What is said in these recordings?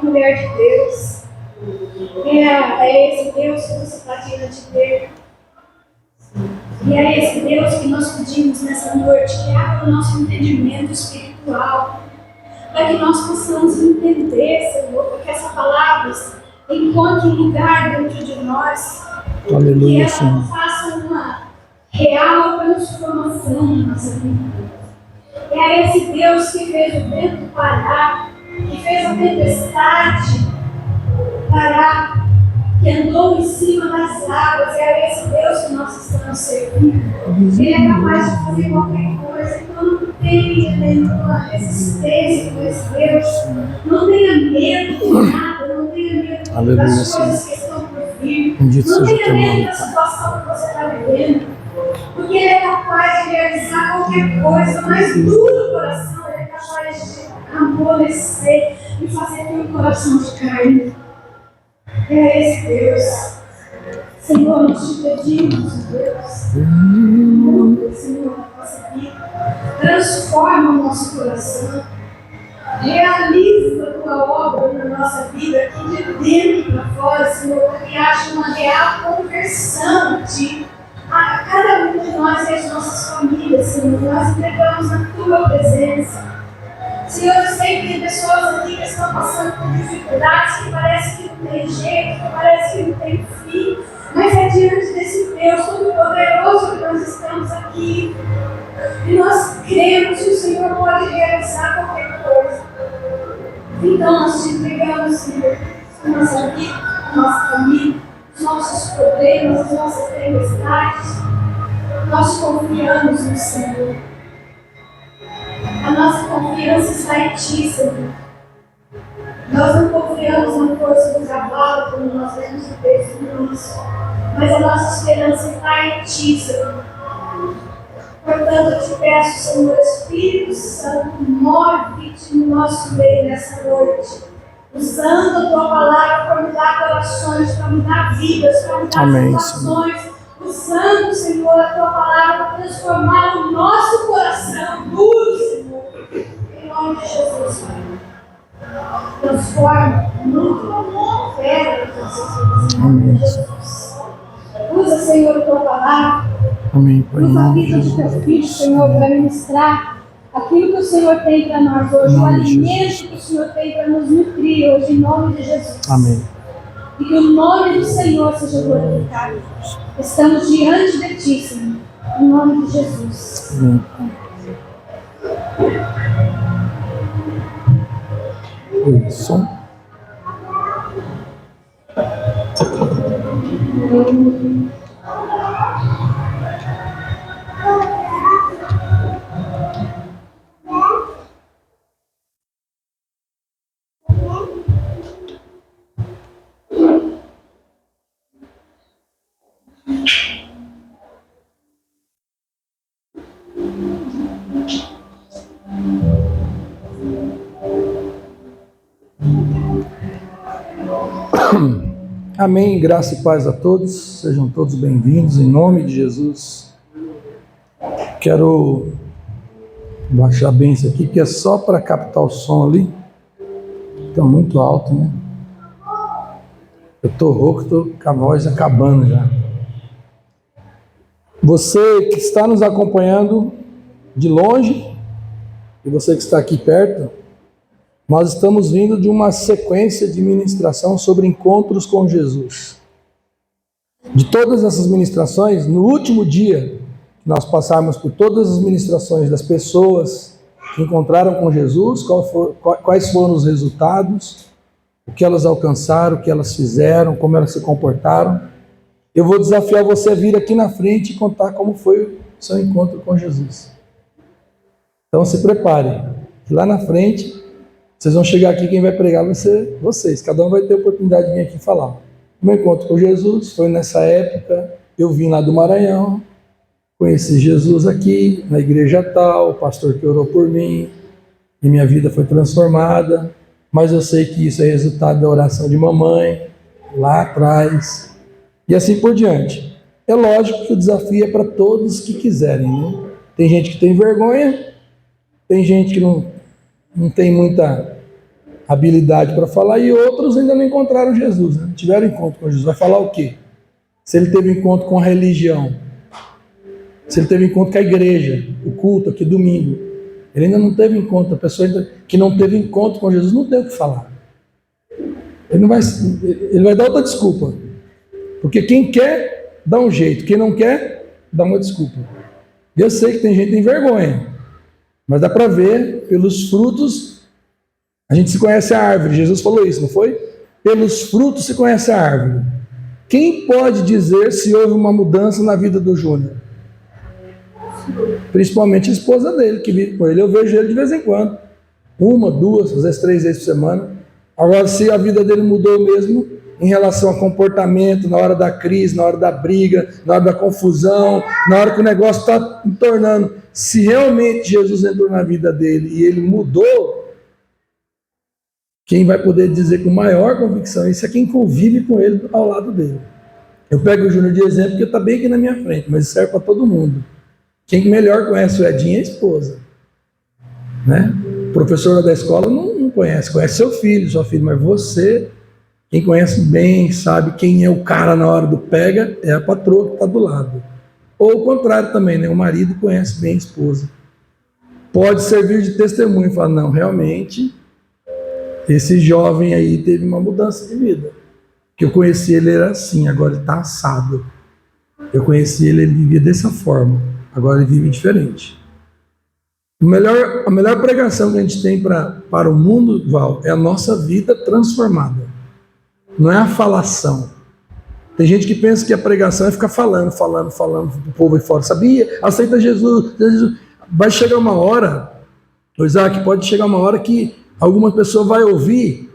mulher de Deus. É esse Deus que você está diante dele. E é esse Deus que nós pedimos nessa noite, que abra o nosso entendimento espiritual, para que nós possamos entender, Senhor, para que essa palavra encontre um lugar dentro de nós, Aleluia, que ela faça uma real transformação na nossa vida. É esse Deus que fez o vento parar, que fez a tempestade parar, que andou em cima das águas. É esse Deus que nós estamos servindo. Ele é capaz de fazer qualquer coisa. Então não tenha nenhuma resistência com esse Deus. Não tenha medo de nada. Não tenha medo das coisas que estão por vir. Não tenha medo da situação que você está vivendo. Porque Ele é capaz de realizar qualquer coisa. Mas duro o coração, Ele é capaz de amolecer e fazer ter um coração de carne. É esse Deus. Senhor, nós te pedimos, Deus, muda, Senhor, a nossa vida, transforma o nosso coração, realiza a tua obra na nossa vida, aqui de dentro para fora, Senhor, para que haja uma real conversão a cada um de nós e as nossas famílias, Senhor. Nós entregamos na tua presença. Senhor, eu sei que tem pessoas aqui que estão passando por dificuldades, que parece que não tem jeito, que parece que não tem fim, mas é diante desse Deus Todo-Poderoso que nós estamos aqui. E nós cremos que o Senhor pode realizar qualquer coisa. Então nós te entregamos, Senhor, a nossa vida, a nossa família, os nossos problemas, as nossas tempestades. Nós confiamos no Senhor. A nossa confiança está em Ti, Senhor. Nós não confiamos na força do cavalo, como nós vemos no texto do início, mas a nossa esperança está em Ti, Senhor. Portanto, eu te peço, Senhor, Espírito Santo, move-te no nosso meio nessa noite, usando a Tua palavra para mudar corações, para mudar vidas, para mudar situações. Usando, Senhor, a Tua palavra para transformar o nosso coração duro, Senhor. Em nome de Jesus, Pai. Transforma, muda, opera nas nossas vidas. Em nome de Jesus. Usa, Senhor, a Tua palavra. Amém, Pai. Usa a vida do Teu Filho, Senhor, para ministrar aquilo que o Senhor tem para nós hoje. O alimento que o Senhor tem para nos nutrir hoje, em nome de Jesus. Amém. E que o nome do Senhor seja glorificado. Estamos diante de Ti, Senhor. Em nome de Jesus. Amém. Oi, som. Amém, graça e paz a todos, sejam todos bem-vindos, em nome de Jesus. Quero baixar bem isso aqui, que é só para captar o som ali, está muito alto, né? Eu estou rouco, estou com a voz acabando já. Você que está nos acompanhando de longe, e você que está aqui perto, nós estamos vindo de uma sequência de ministração sobre encontros com Jesus. De todas essas ministrações, no último dia, nós passarmos por todas as ministrações das pessoas que encontraram com Jesus, quais foram os resultados, o que elas alcançaram, o que elas fizeram, como elas se comportaram. Eu vou desafiar você a vir aqui na frente e contar como foi o seu encontro com Jesus. Então se prepare, lá na frente. Vocês vão chegar aqui, quem vai pregar vai ser vocês. Cada um vai ter a oportunidade de vir aqui falar. O meu encontro com Jesus foi nessa época, eu vim lá do Maranhão, conheci Jesus aqui, na igreja tal, o pastor que orou por mim, e minha vida foi transformada, mas eu sei que isso é resultado da oração de mamãe, lá atrás, e assim por diante. É lógico que o desafio é para todos que quiserem, né? Tem gente que tem vergonha, tem gente que não tem muita habilidade para falar, e outros ainda não encontraram Jesus, né? Não tiveram encontro com Jesus. Vai falar o quê? Se ele teve encontro com a religião, se ele teve encontro com a igreja, o culto aqui domingo, ele ainda não teve encontro. A pessoa que não teve encontro com Jesus não tem o que falar. Ele vai dar outra desculpa, porque quem quer dá um jeito, quem não quer dá uma desculpa. Eu sei que tem gente que tem vergonha, mas dá para ver pelos frutos. A gente se conhece a árvore. Jesus falou isso, não foi? Pelos frutos se conhece a árvore. Quem pode dizer se houve uma mudança na vida do Júnior? Principalmente a esposa dele, que vive com ele. Eu vejo ele de vez em quando. 1, 2, às vezes 3 vezes por semana. Agora, se a vida dele mudou mesmo em relação a comportamento, na hora da crise, na hora da briga, na hora da confusão, na hora que o negócio está tornando, se realmente Jesus entrou na vida dele e ele mudou, quem vai poder dizer com maior convicção isso é quem convive com ele ao lado dele. Eu pego o Júnior de exemplo porque está bem aqui na minha frente, mas serve para todo mundo. Quem melhor conhece o Edinho é a esposa, né? O professor da escola não conhece seu filho, sua filha, mas você, quem conhece bem, sabe quem é o cara na hora do pega, é a patroa que está do lado. Ou o contrário também, né? O marido conhece bem a esposa. Pode servir de testemunho e falar, não, realmente, esse jovem aí teve uma mudança de vida. Que eu conheci ele era assim, agora ele está assado. Eu conheci ele vivia dessa forma, agora ele vive diferente. A melhor pregação que a gente tem para o mundo, Val, é a nossa vida transformada. Não é a falação. Tem gente que pensa que a pregação é ficar falando o povo aí fora. Sabia? Aceita Jesus. Vai chegar uma hora, Isaac, pode chegar uma hora que alguma pessoa vai ouvir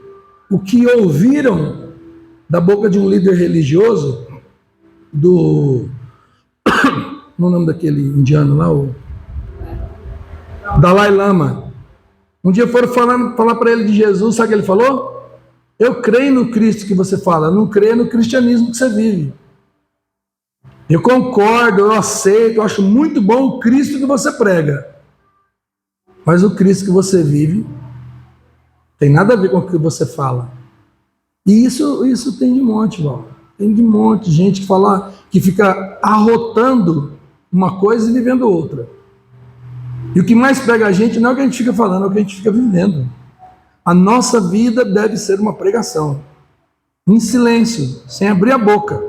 o que ouviram da boca de um líder religioso, no nome daquele indiano lá, o Dalai Lama. Um dia foram falar para ele de Jesus, sabe o que ele falou? Eu creio no Cristo que você fala, não creio no cristianismo que você vive. Eu concordo, eu aceito, eu acho muito bom o Cristo que você prega. Mas o Cristo que você vive tem nada a ver com o que você fala. E isso tem de monte, Val. Tem de monte de gente que fica arrotando uma coisa e vivendo outra. E o que mais pega a gente não é o que a gente fica falando, é o que a gente fica vivendo. A nossa vida deve ser uma pregação. Em silêncio, sem abrir a boca.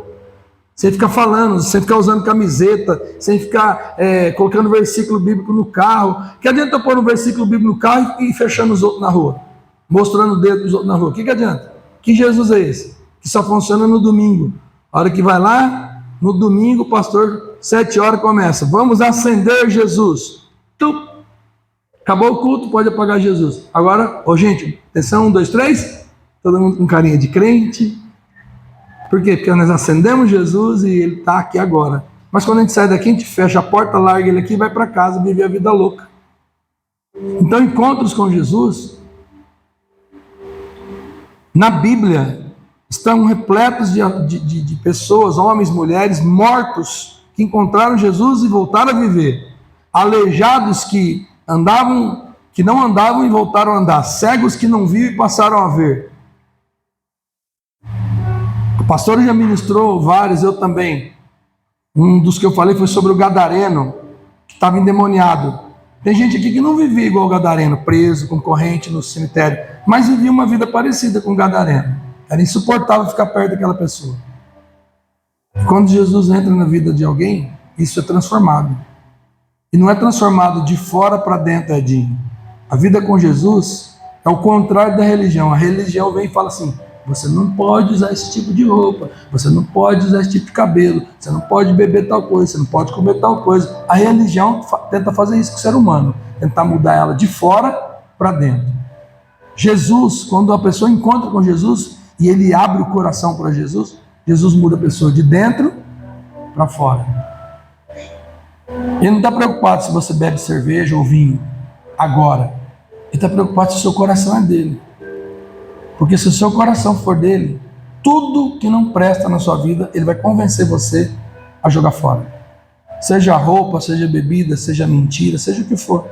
Sem ficar falando, sem ficar usando camiseta, sem ficar colocando versículo bíblico no carro. Que adianta eu pôr um versículo bíblico no carro e fechando os outros na rua? Mostrando o dedo dos outros na rua. O que adianta? Que Jesus é esse? Que só funciona no domingo. A hora que vai lá, no domingo, o pastor, 7 horas começa. Vamos acender Jesus. Acabou o culto, pode apagar Jesus. Agora, gente, atenção, 1, 2, 3. Todo mundo com carinha de crente. Por quê? Porque nós acendemos Jesus e ele está aqui agora. Mas quando a gente sai daqui, a gente fecha a porta, larga ele aqui e vai para casa viver a vida louca. Então, encontros com Jesus, na Bíblia, estão repletos de pessoas, homens, mulheres, mortos, que encontraram Jesus e voltaram a viver. Aleijados que não andavam e voltaram a andar. Cegos que não viam e passaram a ver. O pastor já ministrou vários, eu também. Um dos que eu falei foi sobre o gadareno, que estava endemoniado. Tem gente aqui que não vivia igual o gadareno, preso, com corrente no cemitério, mas vivia uma vida parecida com o gadareno. Era insuportável ficar perto daquela pessoa. Quando Jesus entra na vida de alguém, isso é transformado. E não é transformado de fora para dentro, Edinho. A vida com Jesus é o contrário da religião. A religião vem e fala assim, você não pode usar esse tipo de roupa, você não pode usar esse tipo de cabelo, você não pode beber tal coisa, você não pode comer tal coisa. A religião tenta fazer isso com o ser humano, tentar mudar ela de fora para dentro. Jesus, quando a pessoa encontra com Jesus e ele abre o coração para Jesus, Jesus muda a pessoa de dentro para fora. Ele não está preocupado se você bebe cerveja ou vinho agora. Ele está preocupado se o seu coração é dele. Porque se o seu coração for dele, tudo que não presta na sua vida, ele vai convencer você a jogar fora. Seja roupa, seja bebida, seja mentira, seja o que for.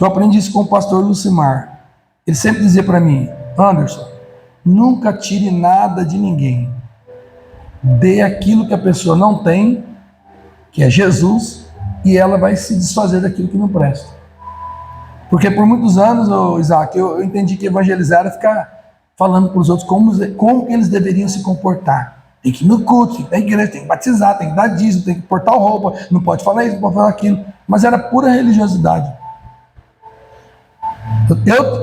Eu aprendi isso com o pastor Lucimar. Ele sempre dizia para mim, Anderson, nunca tire nada de ninguém. Dê aquilo que a pessoa não tem, que é Jesus, e ela vai se desfazer daquilo que não presta. Porque por muitos anos, Isaac, eu entendi que evangelizar era ficar falando para os outros como que eles deveriam se comportar. Tem que ir no culto, tem que ir na igreja, tem que batizar, tem que dar dízimo, tem que portar roupa, não pode falar isso, não pode falar aquilo. Mas era pura religiosidade.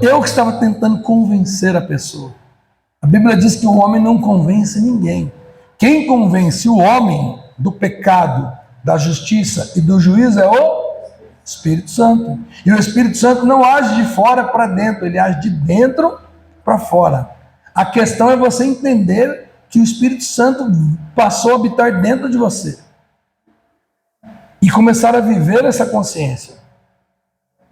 Eu que estava tentando convencer a pessoa. A Bíblia diz que o homem não convence ninguém. Quem convence o homem do pecado, da justiça e do juízo é o Espírito Santo. E o Espírito Santo não age de fora para dentro, ele age de dentro para fora. A questão é você entender que o Espírito Santo passou a habitar dentro de você. E começar a viver essa consciência.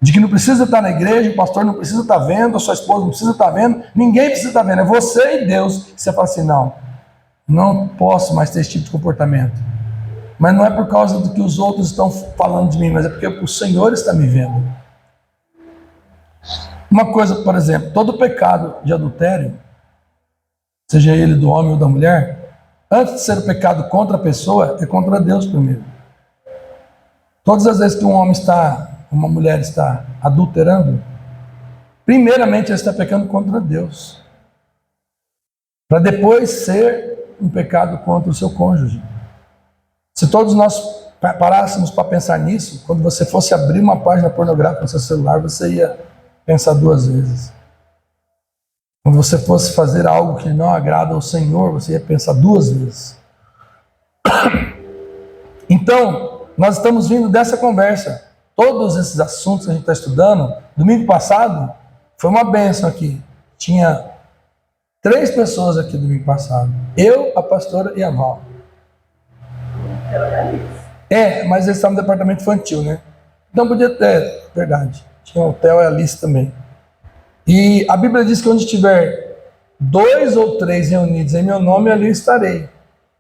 De que não precisa estar na igreja, o pastor não precisa estar vendo, a sua esposa não precisa estar vendo, ninguém precisa estar vendo, é você e Deus. Você fala assim, não posso mais ter esse tipo de comportamento. Mas não é por causa do que os outros estão falando de mim, mas é porque o Senhor está me vendo. Uma coisa, por exemplo, todo pecado de adultério, seja ele do homem ou da mulher, antes de ser o pecado contra a pessoa, é contra Deus primeiro. Todas as vezes que uma mulher está adulterando, primeiramente ela está pecando contra Deus, para depois ser um pecado contra o seu cônjuge. Se todos nós parássemos para pensar nisso, quando você fosse abrir uma página pornográfica no seu celular, você ia pensar duas vezes. Quando você fosse fazer algo que não agrada ao Senhor, você ia pensar duas vezes. Então, nós estamos vindo dessa conversa. Todos esses assuntos que a gente está estudando, domingo passado, foi uma bênção aqui. Tinha 3 pessoas aqui domingo passado. Eu, a pastora e a Val. Mas eles estavam no departamento infantil, né? Então podia ter, verdade. Tinha o Theo e a Alice também. E a Bíblia diz que onde tiver 2 ou 3 reunidos em meu nome, ali eu estarei.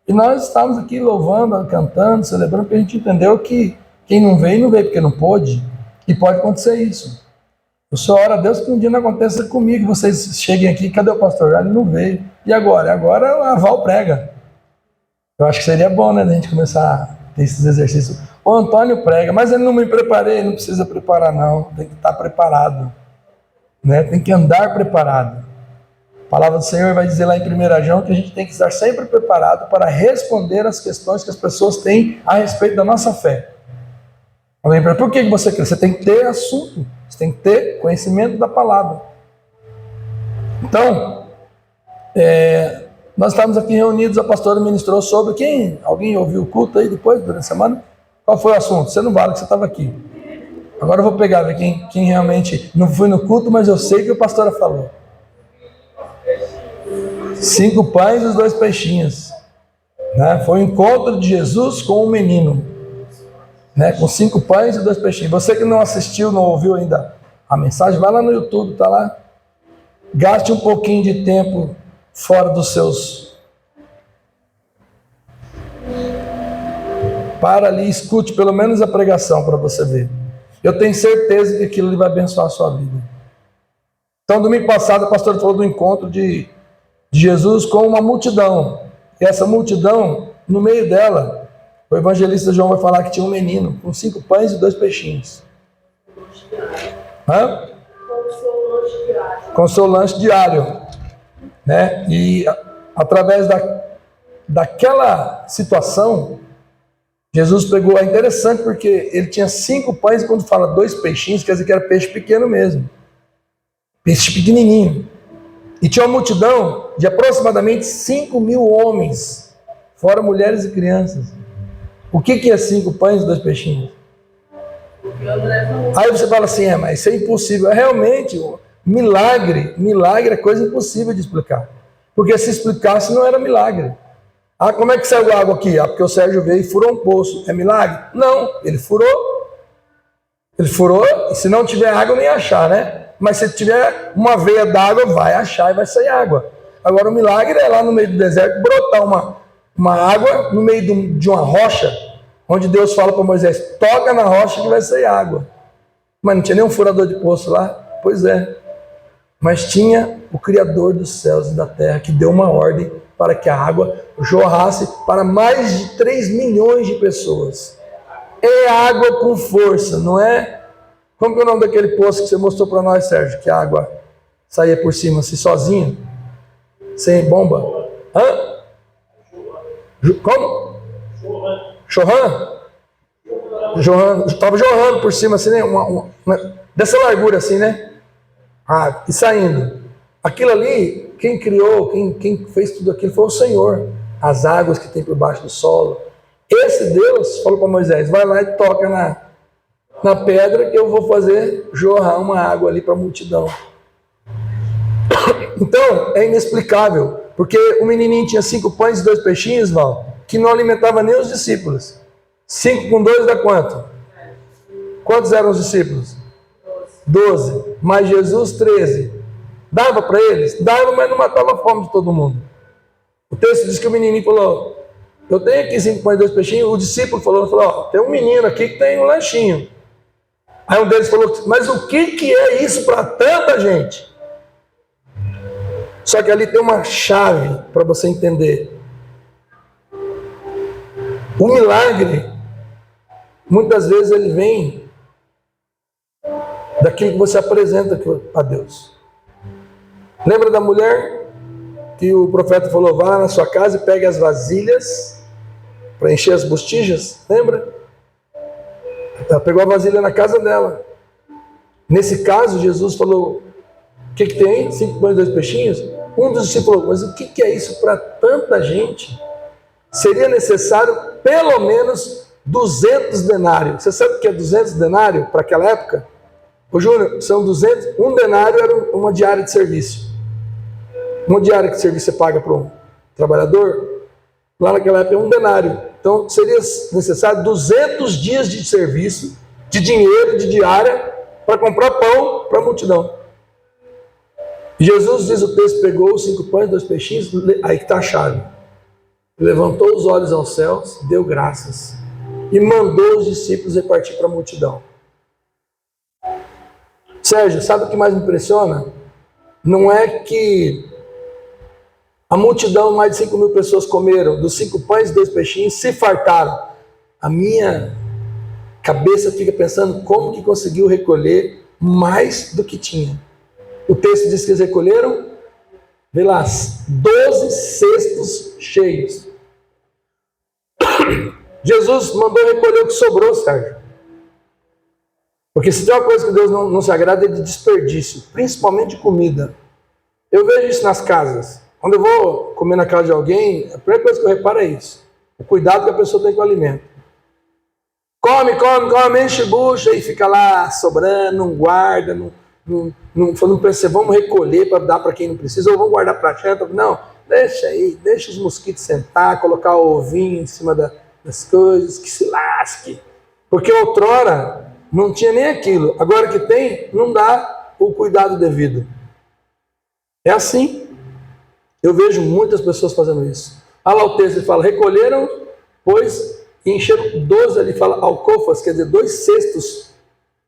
E nós estávamos aqui louvando, cantando, celebrando, porque a gente entendeu que quem não veio porque não pôde. E pode acontecer isso. Eu só oro a Deus que um dia não aconteça comigo. Vocês cheguem aqui, cadê o pastor? Ele não veio. E agora? Agora a Val prega. Eu acho que seria bom, né, a gente começar a ter esses exercícios. O Antônio prega, mas ele não me preparei, não precisa preparar não, tem que estar preparado, né? Tem que andar preparado. A palavra do Senhor vai dizer lá em 1 João que a gente tem que estar sempre preparado para responder às questões que as pessoas têm a respeito da nossa fé. Por que você crê? Você tem que ter assunto, você tem que ter conhecimento da palavra. Então, nós estávamos aqui reunidos, a pastora ministrou sobre quem? Alguém ouviu o culto aí depois, durante a semana? Qual foi o assunto? Você não vale que você estava aqui. Agora eu vou pegar, ver quem realmente não foi no culto, mas eu sei que a pastora falou. 5 pães e os 2 peixinhos. Né? Foi o encontro de Jesus com o menino. Né? Com 5 pães e 2 peixinhos. Você que não assistiu, não ouviu ainda a mensagem, vai lá no YouTube, está lá. Gaste um pouquinho de tempo fora dos seus. Para ali, escute pelo menos a pregação para você ver. Eu tenho certeza que aquilo vai abençoar a sua vida. Então, domingo passado, a pastora falou do encontro de Jesus com uma multidão. E essa multidão, no meio dela, o evangelista João vai falar que tinha um menino com 5 pães e 2 peixinhos. Com o seu lanche diário. Né? E através daquela situação, Jesus pegou, é interessante porque ele tinha 5 pães e quando fala 2 peixinhos, quer dizer que era peixe pequeno mesmo. Peixe pequenininho. E tinha uma multidão de aproximadamente 5.000 homens, fora mulheres e crianças. O que é 5 pães e 2 peixinhos? Aí você fala assim, mas isso é impossível. É realmente, milagre é coisa impossível de explicar. Porque se explicasse não era milagre. Como é que saiu água aqui? Porque o Sérgio veio e furou um poço. É milagre? Não, ele furou. Ele furou, e se não tiver água, nem achar, né? Mas se tiver uma veia d'água, vai achar e vai sair água. Agora o milagre é lá no meio do deserto brotar uma água no meio de uma rocha, onde Deus fala para Moisés, toca na rocha que vai sair água. Mas não tinha nenhum furador de poço lá? Pois é. mas tinha o Criador dos céus e da terra que deu uma ordem para que a água jorrasse para mais de 3 milhões de pessoas. É água com força, não é? Como que é o nome daquele poço que você mostrou para nós, Sérgio? Que a água saía por cima assim sozinha? Sem bomba? Hã? Como? Chorran? Estava jorrando por cima assim, né? Dessa largura assim, né? Ah, e saindo. Aquilo ali, quem criou, quem fez tudo aquilo foi o Senhor. As águas que tem por baixo do solo. Esse Deus falou para Moisés, vai lá e toca na pedra que eu vou fazer jorrar uma água ali para a multidão. Então, é inexplicável, porque o menininho tinha 5 pães e 2 peixinhos, Val, que não alimentava nem os discípulos. 5 com 2 dá quanto? Quantos eram os discípulos? 12. Mais Jesus, 13. Dava para eles? Dava, mas não matava a fome de todo mundo. O texto diz que o menininho falou, eu tenho aqui 5 pães e 2 peixinhos. O discípulo falou, ó, tem um menino aqui que tem um lanchinho. Aí um deles falou, mas o que é isso para tanta gente? Só que ali tem uma chave para você entender. O milagre, muitas vezes ele vem daquilo que você apresenta a Deus. Lembra da mulher que o profeta falou, vá lá na sua casa e pegue as vasilhas para encher as botijas? Lembra? Ela pegou a vasilha na casa dela. Nesse caso, Jesus falou, o que tem? 5 pães e 2 peixinhos? Um dos discípulos falou, mas o que é isso para tanta gente? Seria necessário pelo menos 200 denários. Você sabe o que é 200 denários para aquela época? Ô Júnior, são 200, um denário era uma diária de serviço. Uma diária de serviço você paga para um trabalhador, lá naquela época é um denário. Então seria necessário 200 dias de serviço, de dinheiro, de diária, para comprar pão para a multidão. Jesus, diz o texto, pegou os 5 pães e 2 peixinhos, aí que está a chave. Levantou os olhos aos céus, deu graças e mandou os discípulos repartir para a multidão. Sérgio, sabe o que mais me impressiona? Não é que a multidão, mais de 5 mil pessoas comeram dos 5 pães e 2 peixinhos, se fartaram. A minha cabeça fica pensando como que conseguiu recolher mais do que tinha. O texto diz que eles recolheram, vê lá, 12 cestos cheios. Jesus mandou recolher o que sobrou, Sérgio. Porque se tem uma coisa que Deus não se agrada é de desperdício, principalmente de comida. Eu vejo isso nas casas. Quando eu vou comer na casa de alguém, a primeira coisa que eu reparo é isso. O cuidado que a pessoa tem com o alimento. Come, enche bucha e fica lá sobrando, não guarda, não pensa, vamos recolher para dar para quem não precisa, ou vamos guardar para a janta. Não, deixa aí, deixa os mosquitos sentar, colocar o ovinho em cima das coisas, que se lasque. Porque outrora não tinha nem aquilo, agora que tem, não dá o cuidado devido. É assim. Eu vejo muitas pessoas fazendo isso. Olha lá o texto, ele fala, recolheram, pois, e encheram 12, ali fala alcofas, quer dizer, 2 cestos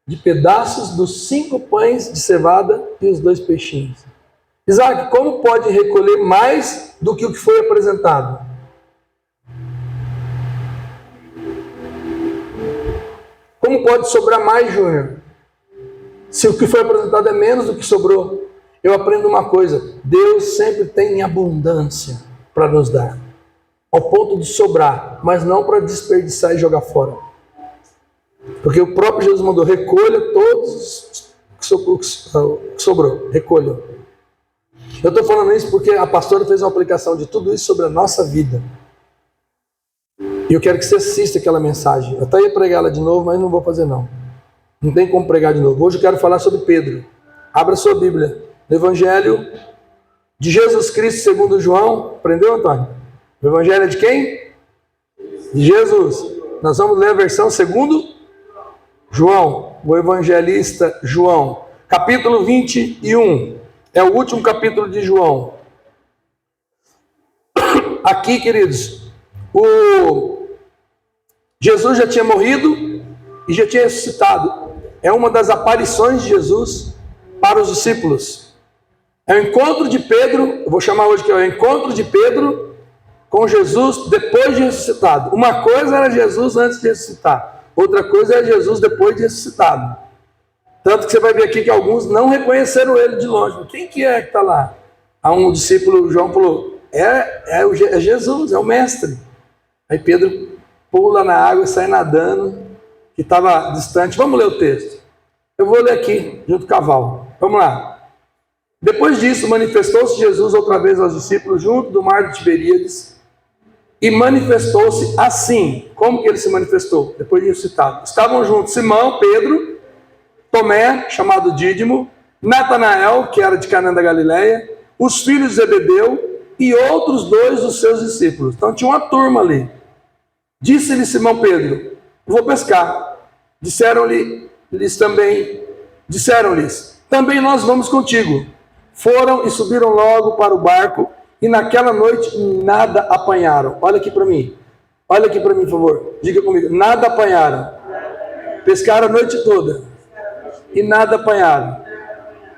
de pedaços dos 5 pães de cevada e os 2 peixinhos. Isaac, como pode recolher mais do que o que foi apresentado? Como pode sobrar mais, Júnior? Se o que foi apresentado é menos do que sobrou. Eu aprendo uma coisa, Deus sempre tem abundância para nos dar, ao ponto de sobrar, mas não para desperdiçar e jogar fora. Porque o próprio Jesus mandou, recolha todos o que sobrou, recolha. Eu estou falando isso porque a pastora fez uma aplicação de tudo isso sobre a nossa vida. E eu quero que você assista aquela mensagem. Eu até ia pregar ela de novo, mas não vou fazer não. Não tem como pregar de novo. Hoje eu quero falar sobre Pedro. Abra sua Bíblia. No Evangelho de Jesus Cristo segundo João. Aprendeu, Antônio? O Evangelho é de quem? De Jesus. Nós vamos ler a versão segundo João. O evangelista João. Capítulo 21. É o último capítulo de João. Aqui, queridos, Jesus já tinha morrido e já tinha ressuscitado. É uma das aparições de Jesus para os discípulos. É o encontro de Pedro, eu vou chamar hoje que é o encontro de Pedro com Jesus depois de ressuscitado. Uma coisa era Jesus antes de ressuscitar, outra coisa era Jesus depois de ressuscitado. Tanto que você vai ver aqui que alguns não reconheceram ele de longe. Quem que é que está lá? Há um discípulo, João falou, é Jesus, é o mestre. Aí Pedro pula na água e sai nadando, que estava distante. Vamos ler o texto. Eu vou ler aqui, junto com a Val. Vamos lá. Depois disso, manifestou-se Jesus outra vez aos discípulos junto do mar de Tiberíades e manifestou-se assim. Como que ele se manifestou? Depois de ressuscitado. Estavam juntos Simão, Pedro, Tomé, chamado Dídimo, Natanael, que era de Canaã da Galileia, os filhos de Zebedeu e outros 2 dos seus discípulos. Então tinha uma turma ali. Disse-lhe Simão Pedro, vou pescar. Disseram-lhes, também nós vamos contigo. Foram e subiram logo para o barco e naquela noite nada apanharam. Olha aqui para mim, por favor, diga comigo, nada apanharam. Pescaram a noite toda e nada apanharam.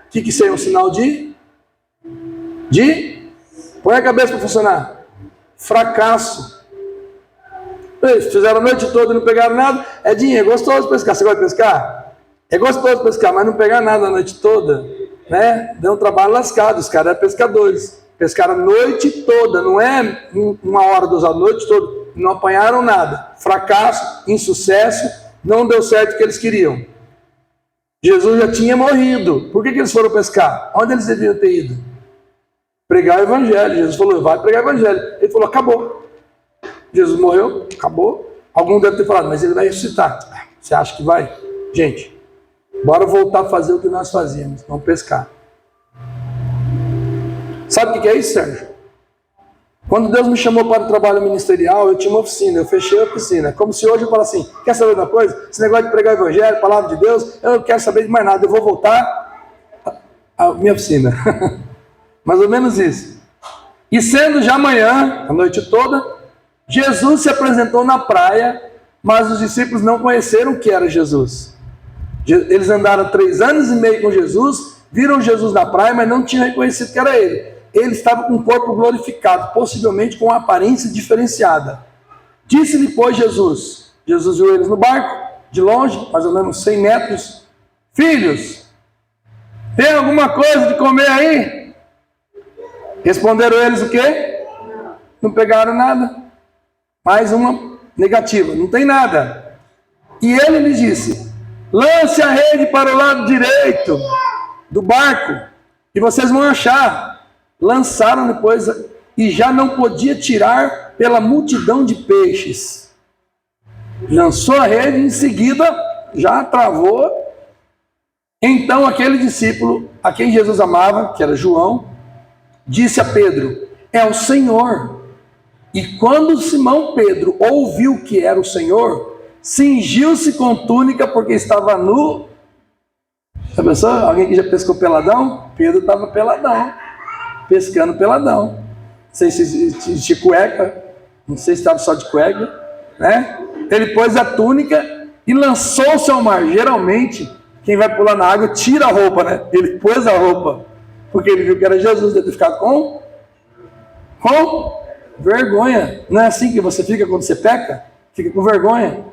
O que isso aí é um sinal de? Põe a cabeça para funcionar. Fracasso. Eles fizeram a noite toda e não pegaram nada. Edinho, é gostoso pescar. Você gosta de pescar? É gostoso pescar, mas não pegar nada a noite toda, né? Deu um trabalho lascado. Os caras eram pescadores. Pescaram a noite toda, não é 1h, 2 horas, a noite toda. Não apanharam nada. Fracasso, insucesso, não deu certo o que eles queriam. Jesus já tinha morrido. Por que eles foram pescar? Onde eles deviam ter ido? Pregar o evangelho. Jesus falou, vai pregar o evangelho. Ele falou, acabou. Jesus morreu, acabou. Algum deve ter falado, mas ele vai ressuscitar. Você acha que vai? Gente, bora voltar a fazer o que nós fazíamos. Vamos pescar. Sabe o que é isso, Sérgio? Quando Deus me chamou para o trabalho ministerial, eu tinha uma oficina, eu fechei a oficina. Como se hoje eu falasse assim, quer saber de uma coisa? Esse negócio de pregar o evangelho, palavra de Deus, eu não quero saber de mais nada, eu vou voltar à minha oficina. Mais ou menos isso. E sendo já amanhã, a noite toda, Jesus se apresentou na praia, mas os discípulos não conheceram o que era Jesus. Eles andaram 3 anos e meio com Jesus, viram Jesus na praia, mas não tinham reconhecido que era ele. Ele estava com o corpo glorificado, possivelmente com uma aparência diferenciada. Disse-lhe, pois, Jesus viu eles no barco, de longe, mais ou menos 100 metros. Filhos, tem alguma coisa de comer aí? Responderam eles o quê? Não pegaram nada. Mais uma negativa, não tem nada. E ele lhes disse, lance a rede para o lado direito do barco e vocês vão achar. Lançaram depois e já não podia tirar pela multidão de peixes. Lançou a rede, em seguida já travou. Então aquele discípulo a quem Jesus amava, que era João, disse a Pedro, é o Senhor. E quando Simão Pedro ouviu que era o Senhor, cingiu-se com túnica porque estava nu. Já pensou? Alguém que já pescou peladão? Pedro estava peladão, pescando peladão. Não sei se de cueca, não sei se estava só de cueca, né? Ele pôs a túnica e lançou-se ao mar. Geralmente, quem vai pular na água tira a roupa, né? Ele pôs a roupa, porque ele viu que era Jesus, deve ficar com vergonha. Não é assim que você fica quando você peca? Fica com vergonha.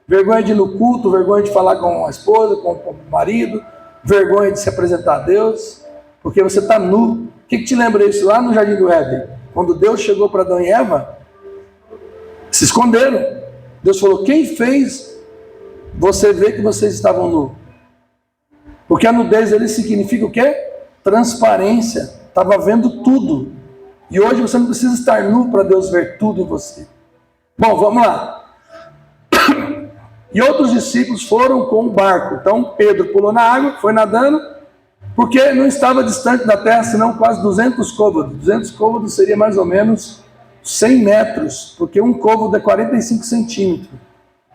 Vergonha de ir no culto, vergonha de falar com a esposa, com o marido, vergonha de se apresentar a Deus, porque você está nu. O que te lembra isso lá no Jardim do Éden? Quando Deus chegou para Adão e Eva, se esconderam. Deus falou, quem fez você ver que vocês estavam nu? Porque a nudez ali significa o quê? Transparência. Estava vendo tudo. E hoje você não precisa estar nu para Deus ver tudo em você. Bom, vamos lá. E outros discípulos foram com o barco. Então Pedro pulou na água, foi nadando, porque não estava distante da terra, senão quase 200 côvados. 200 côvados seria mais ou menos 100 metros, porque um côvado é 45 centímetros.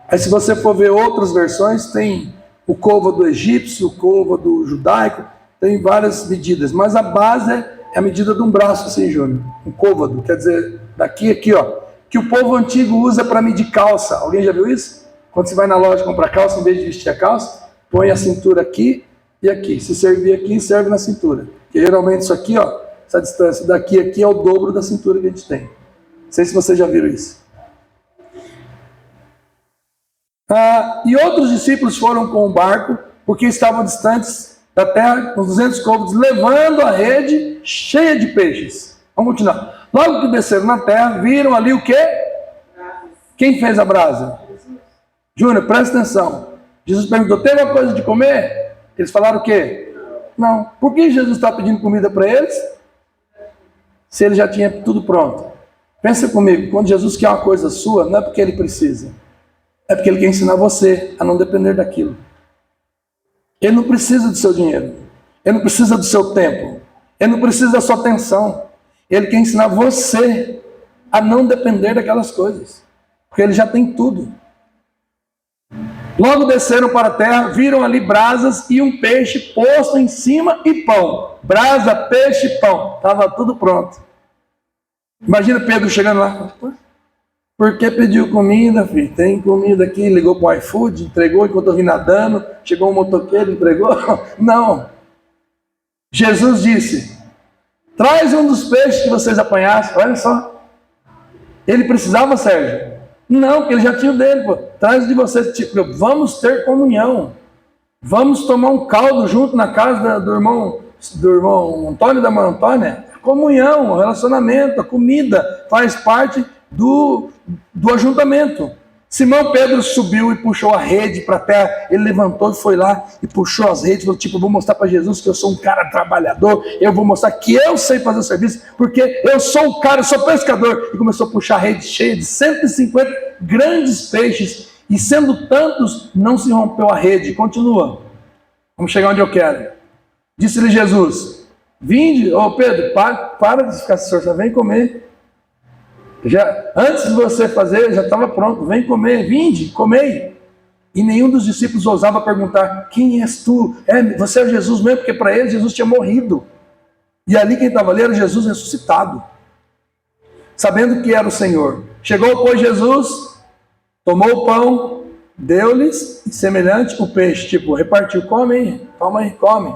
Aí se você for ver outras versões, tem o côvado egípcio, o côvado judaico, tem várias medidas, mas a base é a medida de um braço assim, Júnior. Um côvado, quer dizer, daqui aqui, ó, que o povo antigo usa para medir calça. Alguém já viu isso? Quando você vai na loja comprar calça, em vez de vestir a calça, põe a cintura aqui e aqui. Se servir aqui, serve na cintura. Porque geralmente isso aqui, ó, essa distância daqui a aqui é o dobro da cintura que a gente tem. Não sei se vocês já viram isso. E outros discípulos foram com o barco, porque estavam distantes da terra, uns 200 côvados, levando a rede cheia de peixes. Vamos continuar. Logo que desceram na terra, viram ali o quê? Quem fez a brasa? Júnior, presta atenção. Jesus perguntou, tem uma coisa de comer? Eles falaram o quê? Não. Por que Jesus está pedindo comida para eles? Se ele já tinha tudo pronto. Pensa comigo, quando Jesus quer uma coisa sua, não é porque ele precisa. É porque ele quer ensinar você a não depender daquilo. Ele não precisa do seu dinheiro. Ele não precisa do seu tempo. Ele não precisa da sua atenção. Ele quer ensinar você a não depender daquelas coisas. Porque ele já tem tudo. Logo desceram para a terra, viram ali brasas e um peixe posto em cima e pão. Brasa, peixe e pão. Estava tudo pronto. Imagina Pedro chegando lá. Por que pediu comida, filho? Tem comida aqui, ligou para o iFood, entregou enquanto eu vim nadando, chegou um motoqueiro, entregou. Não. Jesus disse, traz um dos peixes que vocês apanhassem. Olha só. Ele precisava, Sérgio? Não, porque ele já tinha o dele. Pô. Traz de vocês. Tipo, vamos ter comunhão. Vamos tomar um caldo junto na casa do irmão Antônio e da mãe Antônia. Comunhão, relacionamento, a comida faz parte do ajuntamento. Simão Pedro subiu e puxou a rede para a terra. Ele levantou e foi lá e puxou as redes. Falou, tipo, eu vou mostrar para Jesus que eu sou um cara trabalhador. Eu vou mostrar que eu sei fazer o serviço, porque eu sou um cara, eu sou pescador. E começou a puxar a rede cheia de 150 grandes peixes. E sendo tantos, não se rompeu a rede. Continua. Vamos chegar onde eu quero. Disse-lhe Jesus, vinde, Pedro, para de ficar se esforçando, vem comer. Antes de você fazer, já estava pronto. Vem comer, vinde, comei. E nenhum dos discípulos ousava perguntar, quem és tu? Você é Jesus mesmo? Porque para eles Jesus tinha morrido. E ali quem estava ali era Jesus ressuscitado. Sabendo que era o Senhor. Chegou, pois, Jesus, tomou o pão, deu-lhes, e semelhante o peixe, tipo, repartiu, come aí, toma aí, come.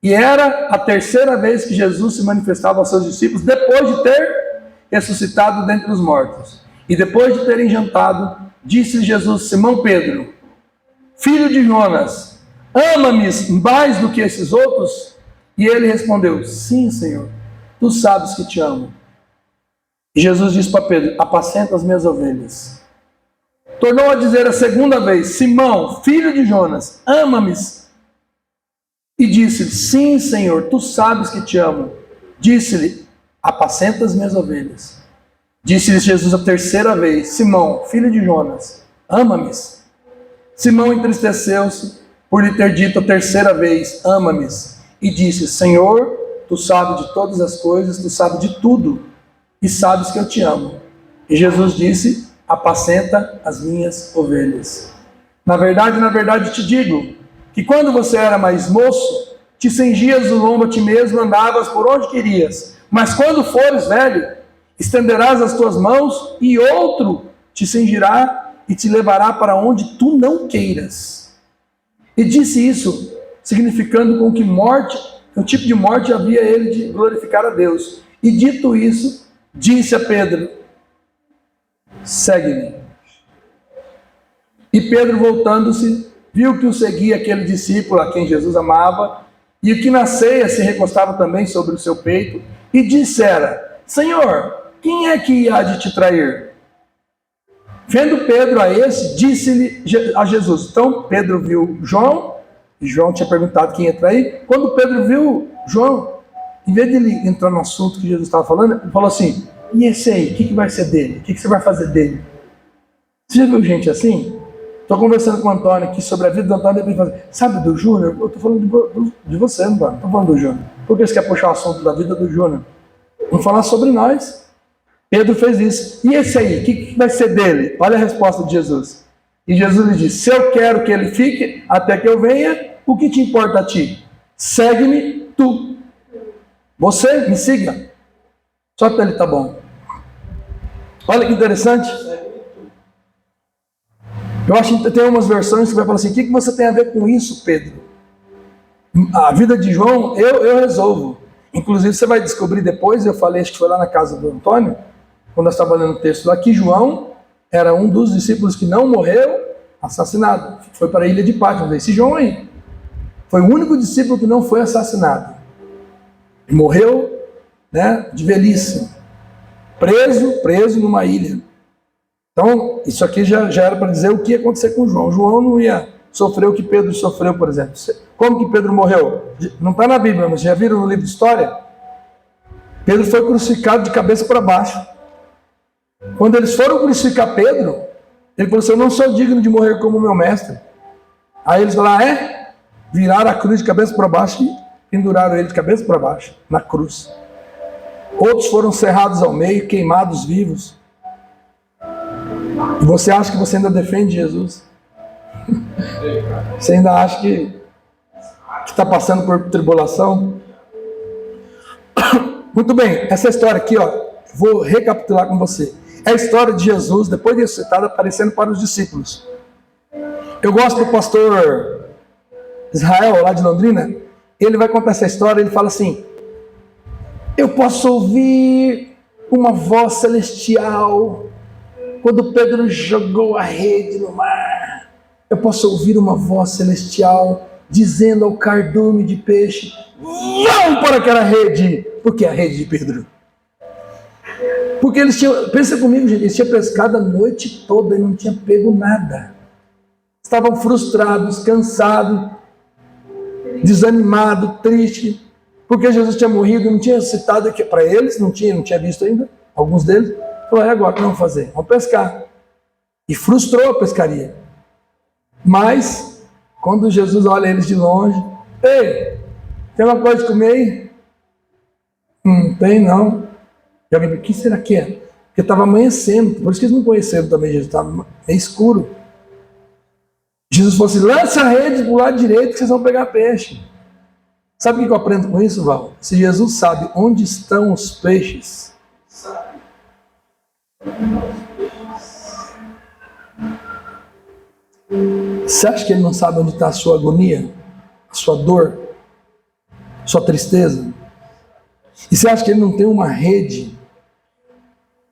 E era a terceira vez que Jesus se manifestava aos seus discípulos, depois de ter ressuscitado dentre os mortos. E depois de terem jantado, disse Jesus, Simão Pedro, filho de Jonas, ama-me mais do que esses outros? E ele respondeu, sim, Senhor, tu sabes que te amo. E Jesus disse para Pedro, apacenta as minhas ovelhas. Tornou a dizer a segunda vez, Simão, filho de Jonas, ama-me? E disse-lhe, sim, Senhor, tu sabes que te amo. Disse-lhe, apacenta as minhas ovelhas. Disse-lhe Jesus a terceira vez, Simão, filho de Jonas, ama-me? Simão entristeceu-se por lhe ter dito a terceira vez, ama-me. E disse, Senhor, tu sabes de todas as coisas, tu sabes de tudo, e sabes que eu te amo. E Jesus disse, apacenta as minhas ovelhas. Na verdade te digo, que quando você era mais moço, te cingias o lombo a ti mesmo, andavas por onde querias. Mas quando fores velho, estenderás as tuas mãos e outro te cingirá e te levará para onde tu não queiras. E disse isso, significando com que morte, um tipo de morte havia ele de glorificar a Deus. E dito isso, disse a Pedro, segue-me. E Pedro, voltando-se, viu que o seguia aquele discípulo a quem Jesus amava, e que na ceia se recostava também sobre o seu peito, e dissera, Senhor, quem é que há de te trair? Vendo Pedro a esse, disse-lhe a Jesus. Então Pedro viu João, e João tinha perguntado quem ia trair. Quando Pedro viu João, em vez de ele entrar no assunto que Jesus estava falando, ele falou assim, e esse aí, o que vai ser dele? O que você vai fazer dele? Você já viu gente assim? Estou conversando com o Antônio aqui sobre a vida do Antônio, ele fala, sabe do Júnior? Eu estou falando de você, Antônio, não estou falando do Júnior. Por que você quer puxar o assunto da vida do Júnior? Vamos falar sobre nós. Pedro fez isso. E esse aí, o que vai ser dele? Olha a resposta de Jesus. E Jesus lhe disse, se eu quero que ele fique até que eu venha, o que te importa a ti? Segue-me tu. Você me siga. Só para ele tá bom. Olha que interessante. Eu acho que tem umas versões que vai falar assim, o que você tem a ver com isso, Pedro? A vida de João, eu resolvo. Inclusive, você vai descobrir depois, eu falei, acho que foi lá na casa do Antônio, quando nós estávamos lendo o texto lá, que João era um dos discípulos que não morreu assassinado. Foi para a ilha de Pátmos. Esse João aí foi o único discípulo que não foi assassinado. E morreu, né, de velhice. Preso numa ilha. Então, isso aqui já era para dizer o que ia acontecer com João. João não ia sofrer o que Pedro sofreu, por exemplo. Como que Pedro morreu? Não está na Bíblia, mas já viram no livro de história? Pedro foi crucificado de cabeça para baixo. Quando eles foram crucificar Pedro, ele falou assim: eu não sou digno de morrer como meu mestre. Aí eles falaram: viraram a cruz de cabeça para baixo e penduraram ele de cabeça para baixo, na cruz. Outros foram serrados ao meio, queimados vivos. E você acha que você ainda defende Jesus? Você ainda acha que está passando por tribulação? Muito bem, essa história aqui, vou recapitular com você. É a história de Jesus, depois de ressuscitado, aparecendo para os discípulos. Eu gosto do pastor Israel, lá de Londrina. Ele vai contar essa história, ele fala assim: eu posso ouvir uma voz celestial quando Pedro jogou a rede no mar. Eu posso ouvir uma voz celestial dizendo ao cardume de peixe: vão para aquela rede. Por que a rede de Pedro? Porque eles tinham, pensa comigo, gente, eles tinham pescado a noite toda e não tinham pego nada. Estavam frustrados, cansados, desanimados, tristes, porque Jesus tinha morrido, não tinha citado aqui para eles, não tinha visto ainda, alguns deles. Falou: agora o que vamos fazer? Vamos pescar. E frustrou a pescaria. Mas, quando Jesus olha eles de longe: ei, tem uma coisa de comer aí? Não tem, não. E alguém: o que será que é? Porque estava amanhecendo, por isso que eles não conheceram também Jesus, estava meio escuro. Jesus falou assim: lança a rede para o lado direito que vocês vão pegar peixe. Sabe o que eu aprendo com isso, Val? Se Jesus sabe onde estão os peixes, você acha que ele não sabe onde está a sua agonia, a sua dor, a sua tristeza? E você acha que ele não tem uma rede?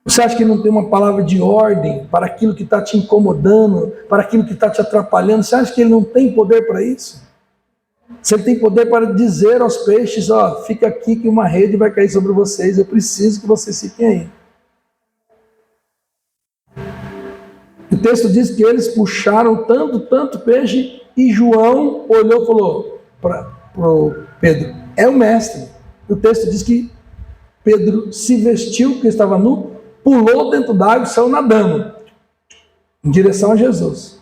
Você acha que ele não tem uma palavra de ordem para aquilo que está te incomodando, para aquilo que está te atrapalhando? Você acha que ele não tem poder para isso? Se ele tem poder para dizer aos peixes: fica aqui que uma rede vai cair sobre vocês, eu preciso que vocês fiquem aí. O texto diz que eles puxaram tanto peixe, e João olhou e falou para o Pedro: é o mestre. O texto diz que Pedro se vestiu, porque estava nu, pulou dentro d'água e saiu nadando em direção a Jesus,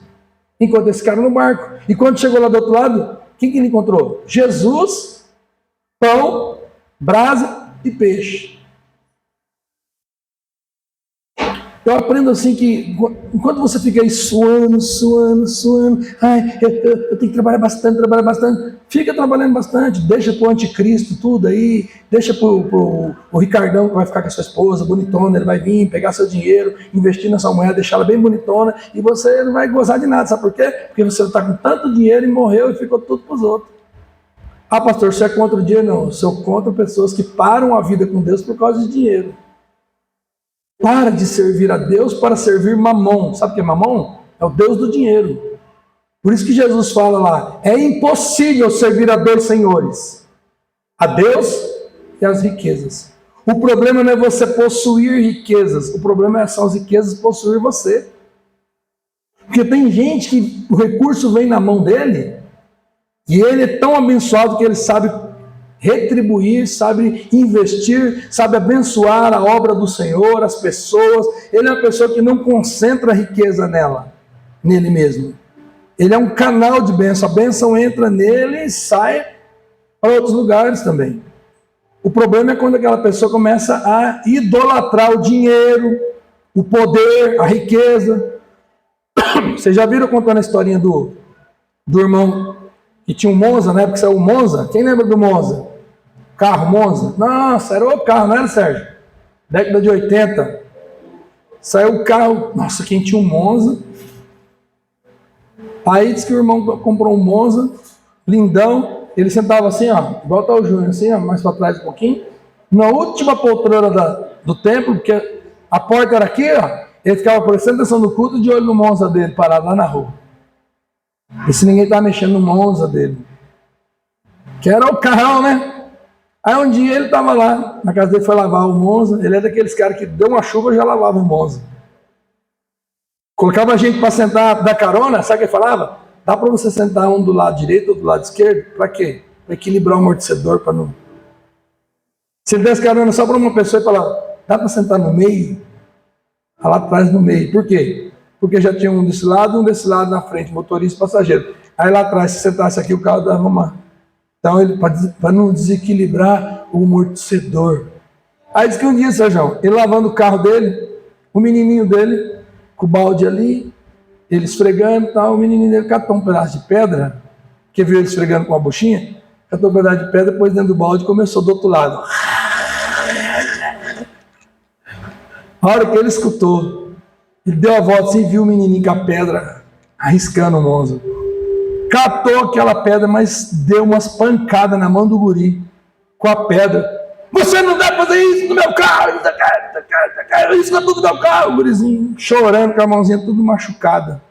enquanto esse cara no barco. E quando chegou lá do outro lado, o que ele encontrou? Jesus, pão, brasa e peixe. Eu aprendo assim que, enquanto você fica aí suando, eu tenho que trabalhar bastante, fica trabalhando bastante, deixa pro anticristo tudo aí, deixa pro Ricardão, que vai ficar com a sua esposa, bonitona, ele vai vir pegar seu dinheiro, investir na sua mulher, deixar ela bem bonitona, e você não vai gozar de nada, sabe por quê? Porque você está com tanto dinheiro e morreu e ficou tudo pros outros. Ah, pastor, você é contra o dinheiro? Não, eu sou contra pessoas que param a vida com Deus por causa de dinheiro. Para de servir a Deus para servir Mamon. Sabe o que é Mamon? É o Deus do dinheiro. Por isso que Jesus fala lá: é impossível servir a dois senhores, a Deus e as riquezas. O problema não é você possuir riquezas, o problema são as riquezas possuir você. Porque tem gente que o recurso vem na mão dele e ele é tão abençoado que ele sabe retribuir, sabe investir, sabe abençoar a obra do Senhor, as pessoas. Ele é uma pessoa que não concentra a riqueza nele mesmo. Ele é um canal de bênção. A bênção entra nele e sai para outros lugares também. O problema é quando aquela pessoa começa a idolatrar o dinheiro, o poder, a riqueza. Vocês já viram contando a historinha do irmão que tinha um Monza, na época que saiu o Monza? Quem lembra do Monza? Carro Monza? Nossa, era o carro, não era, Sérgio? Década de 80. Saiu o carro, nossa, quem tinha um Monza? Aí disse que o irmão comprou um Monza, lindão, ele sentava assim, ó, igual tá o Júnior, assim, ó, mais para trás um pouquinho, na última poltrona do templo, porque a porta era aqui, ó, ele ficava prestando atenção no culto de olho no Monza dele, parado lá na rua. E se ninguém estava mexendo no Monza dele, que era o carrão, né? Aí um dia ele estava lá, na casa dele, foi lavar o Monza. Ele é daqueles caras que deu uma chuva e já lavava o Monza. Colocava a gente para sentar, dar carona, sabe o que ele falava? Dá para você sentar um do lado direito ou do lado esquerdo? Para quê? Para equilibrar o amortecedor, para não... Se ele desse carona só para uma pessoa e falava, dá para sentar no meio? Lá atrás no meio. Por quê? Porque já tinha um desse lado e um desse lado na frente, motorista e passageiro. Aí lá atrás, se sentasse aqui, o carro dava uma... Então, ele para não desequilibrar o amortecedor. Aí diz que um dia, Sérgio, ele lavando o carro dele, o menininho dele, com o balde ali, ele esfregando e tal, o menininho dele catou um pedaço de pedra, que viu ele esfregando com a buchinha, catou um pedaço de pedra, pôs dentro do balde e começou do outro lado. A hora que ele escutou, ele deu a volta assim e viu o menininho com a pedra arriscando o Monza. Catou aquela pedra, mas deu umas pancadas na mão do guri com a pedra. Você não deve fazer isso no meu carro, isso é tudo no meu carro. O gurizinho chorando com a mãozinha tudo machucada.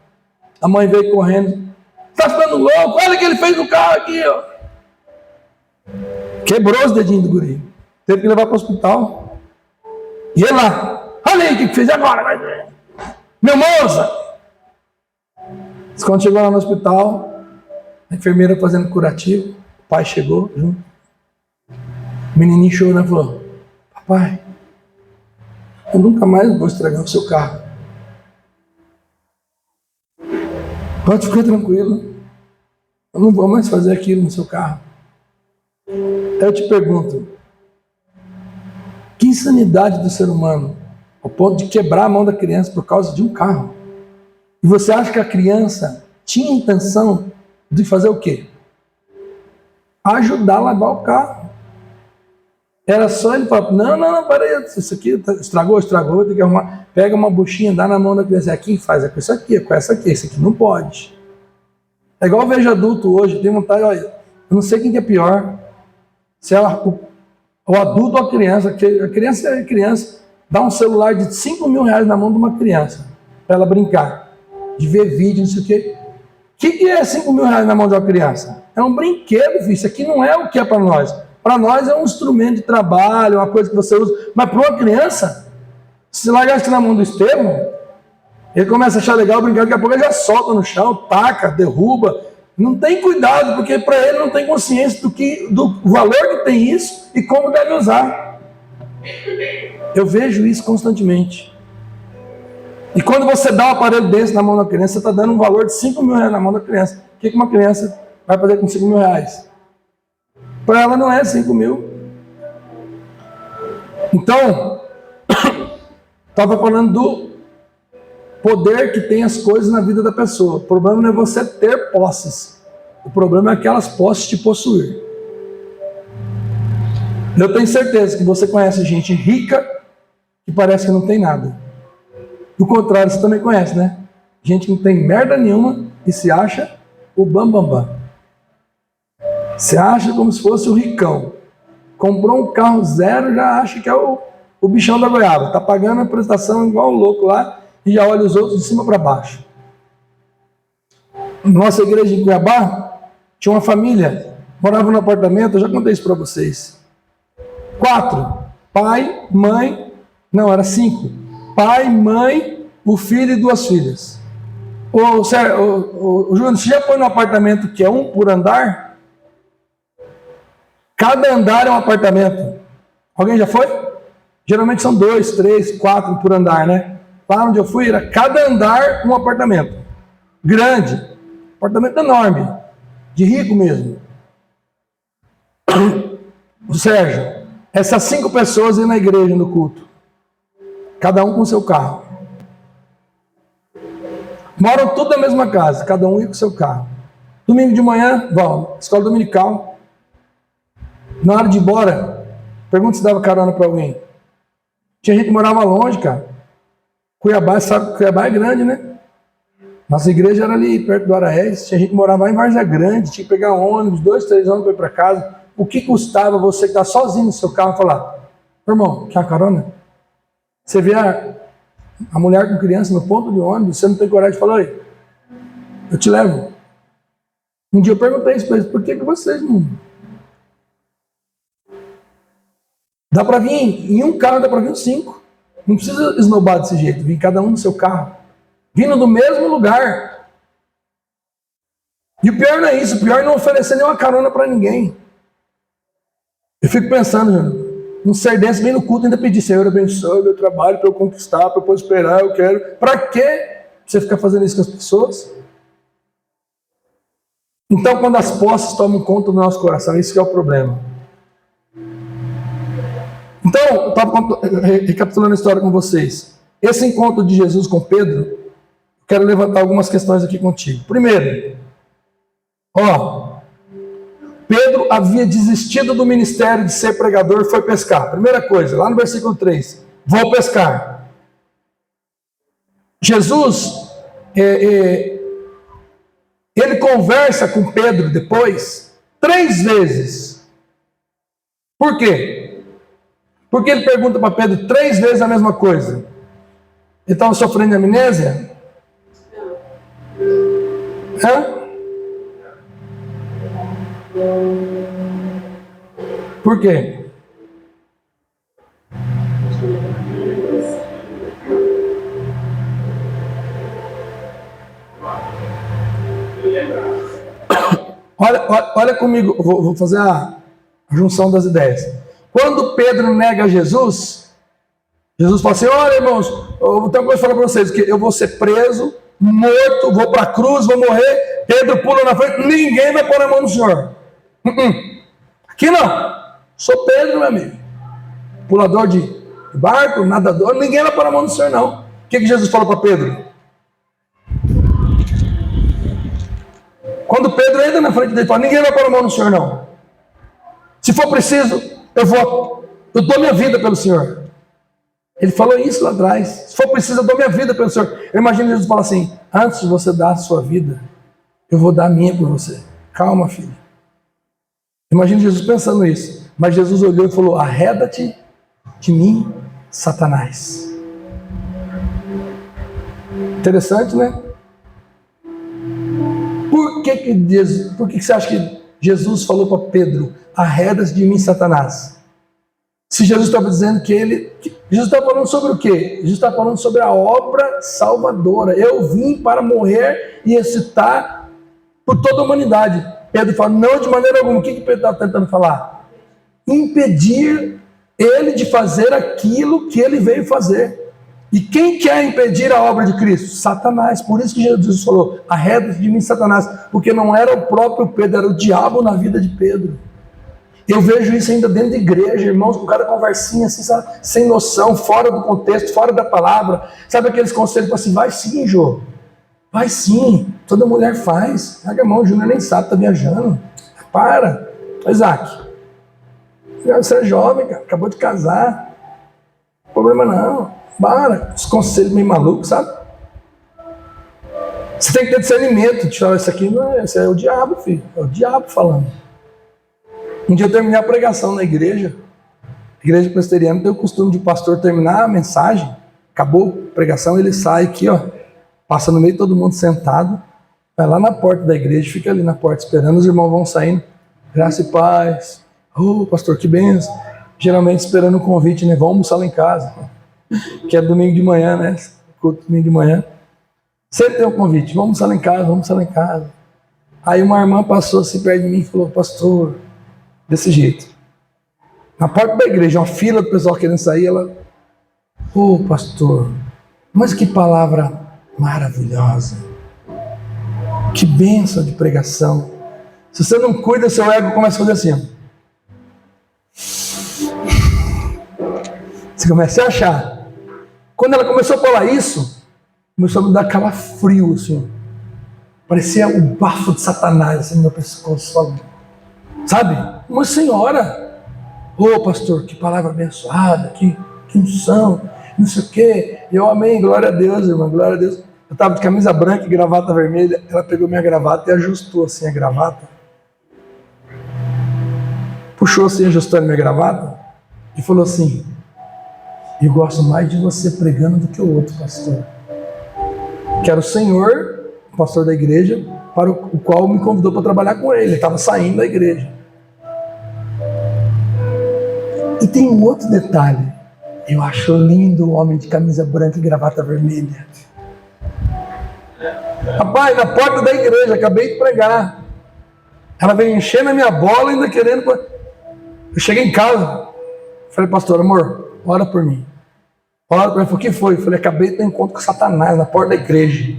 A mãe veio correndo. Está ficando louco, olha o que ele fez no carro aqui, ó. Quebrou os dedinhos do guri. Teve que levar para o hospital. E ele lá, olha aí o que fez agora. Meu moça! Quando chegou lá no hospital, a enfermeira fazendo curativo, o pai chegou junto. O menininho chorou e falou, papai, eu nunca mais vou estragar o seu carro. Pode ficar tranquilo, eu não vou mais fazer aquilo no seu carro. Eu te pergunto, que insanidade do ser humano, ao ponto de quebrar a mão da criança por causa de um carro. E você acha que a criança tinha intenção de fazer o quê? Ajudar a lavar o carro. Era só ele falar, não, peraí, isso aqui estragou, tem que arrumar. Pega uma buchinha, dá na mão da criança, aqui faz, é com isso aqui, é com essa aqui, isso aqui não pode. É igual eu vejo adulto hoje, tem vontade, olha, eu não sei quem que é pior, se é o adulto ou a criança, que a criança é criança, dá um celular de 5 mil reais na mão de uma criança, para ela brincar, de ver vídeo, não sei o quê. O que é 5 mil reais na mão de uma criança? É um brinquedo, filho. Isso aqui não é o que é para nós. Para nós é um instrumento de trabalho, uma coisa que você usa. Mas para uma criança, se largar isso na mão do Estevão, ele começa a achar legal brincar, daqui a pouco ele já solta no chão, taca, derruba. Não tem cuidado, porque para ele não tem consciência do valor que tem isso e como deve usar. Eu vejo isso constantemente. E quando você dá um aparelho desse na mão da criança, você está dando um valor de 5 mil reais na mão da criança. O que uma criança vai fazer com 5 mil reais? Para ela não é 5 mil. Então, estava falando do poder que tem as coisas na vida da pessoa. O problema não é você ter posses. O problema é aquelas posses te possuir. Eu tenho certeza que você conhece gente rica que parece que não tem nada. Do contrário, você também conhece, né? Gente que não tem merda nenhuma e se acha o bambambam. Se acha como se fosse o ricão. Comprou um carro zero, já acha que é o bichão da goiaba. Está pagando a prestação igual um louco lá e já olha os outros de cima para baixo. Nossa igreja em Cuiabá tinha uma família, morava no apartamento, eu já contei isso para vocês. 4, pai, mãe, não, era 5. Pai, mãe, o filho e 2 filhas. O Júnior, você já foi num apartamento que é 1 por andar? Cada andar é um apartamento. Alguém já foi? Geralmente são 2, 3, 4 por andar, né? Lá onde eu fui, era cada andar um apartamento. Grande. Apartamento enorme. De rico mesmo. O Sérgio, essas 5 pessoas iam na igreja, no culto. Cada um com seu carro. Moram tudo na mesma casa, cada um ia com seu carro. Domingo de manhã, vão, escola dominical. Na hora de ir embora, pergunta se dava carona para alguém. Tinha gente que morava longe, cara. Cuiabá, sabe que Cuiabá é grande, né? Nossa igreja era ali perto do Araés, tinha gente que morava lá em Várzea Grande, tinha que pegar um ônibus, 2, 3 ônibus para ir para casa. O que custava você que está sozinho no seu carro falar, irmão, quer uma carona? Você vê a mulher com criança no ponto de ônibus, você não tem coragem de falar, oi, eu te levo. Um dia eu perguntei isso para eles, por que vocês não... Dá para vir em um carro, dá para vir em 5. Não precisa esnobar desse jeito, vir cada um no seu carro. Vindo do mesmo lugar. E o pior não é isso, o pior é não oferecer nenhuma carona para ninguém. Eu fico pensando, um ser desse vem no culto e ainda pedir, Senhor, abençoe o meu trabalho para eu conquistar, para eu prosperar, eu quero. Para quê você ficar fazendo isso com as pessoas? Então, quando as posses tomam conta do nosso coração, isso que é o problema. Então, eu estava recapitulando a história com vocês. Esse encontro de Jesus com Pedro, quero levantar algumas questões aqui contigo. Primeiro, Pedro havia desistido do ministério de ser pregador e foi pescar. Primeira coisa, lá no versículo 3, vou pescar. Jesus, ele conversa com Pedro depois 3 vezes. Por quê? Porque ele pergunta para Pedro 3 vezes a mesma coisa. Ele estava sofrendo de amnésia? Por quê? Olha comigo, vou fazer a junção das ideias. Quando Pedro nega Jesus, Jesus fala assim, olha irmãos, eu tenho uma coisa para falar para vocês, que eu vou ser preso, morto, vou para a cruz, vou morrer, Pedro pula na frente, ninguém vai pôr a mão no Senhor. Aqui não, sou Pedro, meu amigo, pulador de barco, nadador, ninguém vai pôr a mão no Senhor não. O que Jesus falou para Pedro? Quando Pedro entra na frente dele, fala, ninguém vai pôr a mão no Senhor não. Se for preciso, eu dou minha vida pelo Senhor. Ele falou isso lá atrás. Se for preciso, eu dou minha vida pelo Senhor. Eu imagino Jesus falar assim, antes de você dar a sua vida, eu vou dar a minha por você. Calma, filho. Imagino Jesus pensando isso. Mas Jesus olhou e falou, arreda-te de mim, Satanás. Interessante, né? Por que você acha que Jesus falou para Pedro, arreda-te de mim, Satanás? Se Jesus estava dizendo Jesus está falando sobre o quê? Jesus está falando sobre a obra salvadora. Eu vim para morrer e ressuscitar por toda a humanidade. Pedro fala, não de maneira alguma. O que Pedro está tentando falar? Impedir ele de fazer aquilo que ele veio fazer. E quem quer impedir a obra de Cristo? Satanás. Por isso que Jesus falou, arreda-te de mim, Satanás. Porque não era o próprio Pedro, era o diabo na vida de Pedro. Eu vejo isso ainda dentro da igreja, irmãos, com cada conversinha assim, sabe? Sem noção, fora do contexto, fora da palavra. Sabe aqueles conselhos assim, vai sim, Jô. Vai sim, toda mulher faz. Larga a mão, o Júnior nem sabe, está viajando. Para. Isaac, você é jovem, cara, acabou de casar. Não tem problema não. Para. Os conselhos meio malucos, sabe? Você tem que ter discernimento de falar, isso aqui não é, isso é o diabo, filho. É o diabo falando. Um dia eu terminei a pregação na igreja. A igreja presbiteriana tem o costume de o pastor terminar a mensagem, acabou a pregação, ele sai aqui, passa no meio de todo mundo sentado, vai lá na porta da igreja, fica ali na porta esperando, os irmãos vão saindo, graça e paz. Pastor, que benção. Geralmente esperando um convite, né? Vamos almoçar lá em casa, que é domingo de manhã, né? Culto domingo de manhã. Sempre tem um convite, vamos almoçar lá em casa, vamos almoçar lá em casa. Aí uma irmã passou assim perto de mim e falou, pastor, desse jeito. Na porta da igreja, uma fila do pessoal querendo sair, ela... pastor, mas que palavra maravilhosa. Que bênção de pregação. Se você não cuida, seu ego começa a fazer assim. Você começa a achar. Quando ela começou a falar isso, começou a me dar calafrio, assim. Parecia o bafo de Satanás, assim, no meu pescoço. Sabe? Uma senhora. Pastor, que palavra abençoada, que unção, não sei o quê. Eu amei, glória a Deus, irmã, glória a Deus. Eu estava de camisa branca e gravata vermelha. Ela pegou minha gravata e ajustou assim a gravata. Puxou assim, ajustando minha gravata. E falou assim: eu gosto mais de você pregando do que o outro, pastor. Que era o senhor, o pastor da igreja, para o qual me convidou para trabalhar com ele. Ele estava saindo da igreja. E tem um outro detalhe. Eu acho lindo o homem de camisa branca e gravata vermelha. Rapaz, na porta da igreja, acabei de pregar. Ela veio encher na minha bola, ainda querendo... Eu cheguei em casa, falei: pastor, amor, ora por mim. Ora por mim. Ele falou: o que foi? Eu falei: acabei de ter um encontro com Satanás na porta da igreja.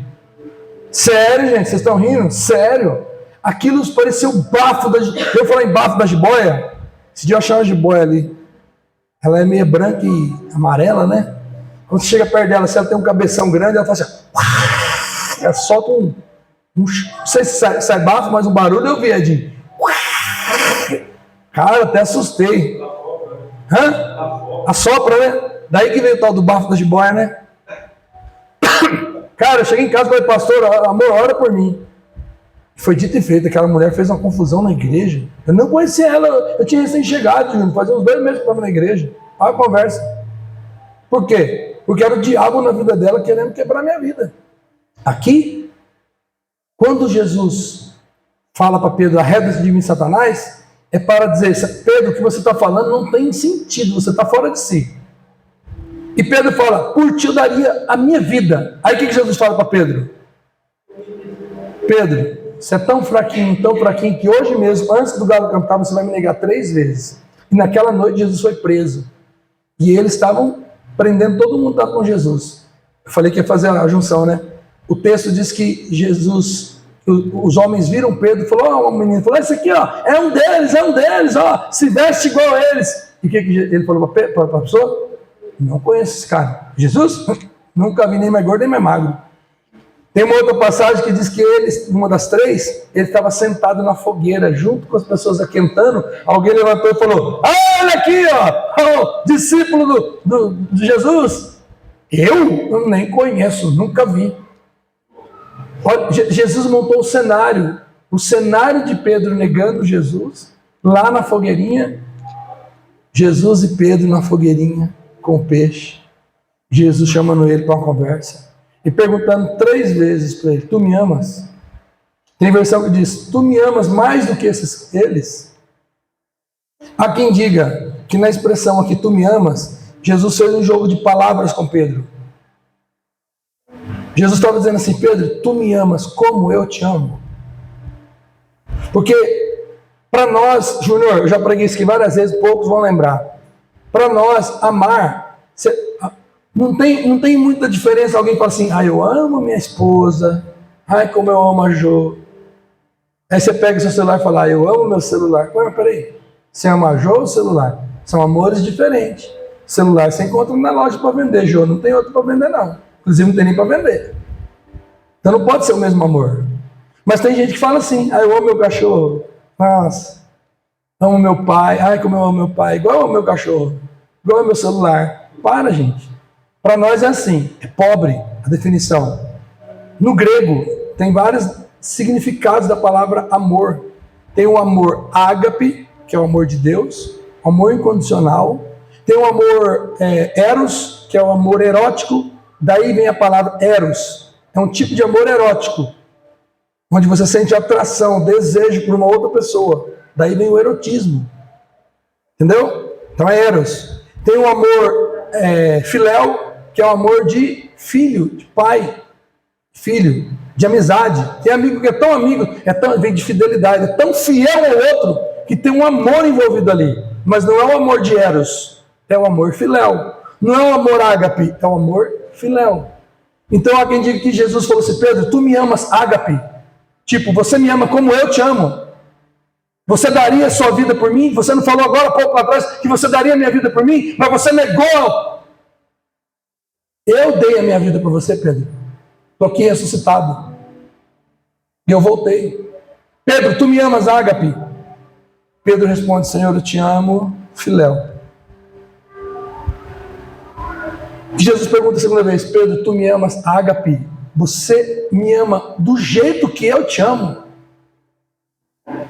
Sério, gente? Vocês estão rindo? Sério? Aquilo pareceu bafo da... Eu falei em bafo da jiboia? Esse dia eu achei uma jiboia ali. Ela é meio branca e amarela, né? Quando você chega perto dela, se ela tem um cabeção grande, ela faz assim... Ela solta não sei se sai bafo, mas um barulho eu vi, Edinho. Cara, eu até assustei. Hã? Assopra, né? Daí que veio o tal do bafo da jiboia, né? Cara, eu cheguei em casa e falei: pastor, amor, ora por mim. Foi dito e feito. Aquela mulher fez uma confusão na igreja. Eu não conhecia ela, eu tinha recém-chegado, fazia uns 2 meses que eu estava na igreja. Olha a conversa. Por quê? Porque era o diabo na vida dela querendo quebrar minha vida. Aqui, quando Jesus fala para Pedro: arreda-se de mim, Satanás, é para dizer: Pedro, o que você está falando não tem sentido, você está fora de si. E Pedro fala: por ti eu daria a minha vida. Aí o que Jesus fala para Pedro? Pedro, você é tão fraquinho, que hoje mesmo, antes do galo cantar, você vai me negar 3 vezes. E naquela noite Jesus foi preso. E eles estavam prendendo todo mundo que estava com Jesus. Eu falei que ia fazer a junção, né? O texto diz que Jesus, os homens viram Pedro e falou: o menino falou: esse aqui, ó, é um deles, ó, se veste igual a eles. E o que ele falou para a pessoa? Não conheço esse cara. Jesus? Nunca vi nem mais gordo nem mais magro. Tem uma outra passagem que diz que ele, uma das 3, ele estava sentado na fogueira, junto com as pessoas aquentando. Alguém levantou e falou: olha aqui, ó, o discípulo de Jesus. Eu nem conheço, nunca vi. Olha, Jesus montou o cenário de Pedro negando Jesus, lá na fogueirinha. Jesus e Pedro na fogueirinha, com o peixe. Jesus chamando ele para uma conversa e perguntando 3 vezes para ele: tu me amas? Tem versão que diz: tu me amas mais do que eles? Há quem diga que na expressão aqui, tu me amas, Jesus fez um jogo de palavras com Pedro. Jesus estava dizendo assim: Pedro, tu me amas como eu te amo. Porque para nós, Júnior, eu já preguei isso aqui várias vezes, poucos vão lembrar. Para nós, amar, não tem muita diferença. Alguém fala assim: eu amo minha esposa, como eu amo a Jo. Aí você pega seu celular e fala: eu amo meu celular. Mas peraí, você ama a Jo ou o celular? São amores diferentes. Celular você encontra na loja para vender, Jo não tem outro para vender não. Inclusive não tem nem para vender. Então não pode ser o mesmo amor. Mas tem gente que fala assim: eu amo meu cachorro. Nossa, amo meu pai. Como eu amo meu pai. Igual ao meu cachorro. Igual ao meu celular. Para, gente. Para nós é assim. É pobre a definição. No grego, tem vários significados da palavra amor. Tem o amor ágape, que é o amor de Deus. Amor incondicional. Tem o amor eros, que é o amor erótico. Daí vem a palavra eros. É um tipo de amor erótico, onde você sente atração, desejo por uma outra pessoa. Daí vem o erotismo. Entendeu? Então é eros. Tem o amor filéu, que é o amor de filho, de pai, filho, de amizade. Tem amigo que é tão amigo, vem de fidelidade, é tão fiel ao outro, que tem um amor envolvido ali. Mas não é o amor de eros, é o amor filéu. Não é o amor ágape, é o amor filéu. Então há quem diga que Jesus falou assim: Pedro, tu me amas ágape. Tipo, você me ama como eu te amo. Você daria a sua vida por mim? Você não falou agora, pouco atrás, que você daria a minha vida por mim? Mas você negou. Eu dei a minha vida por você, Pedro. Estou aqui ressuscitado. E eu voltei. Pedro, tu me amas ágape? Pedro responde: Senhor, eu te amo, filéu. Jesus pergunta a segunda vez: Pedro, tu me amas ágape? você me ama do jeito que eu te amo?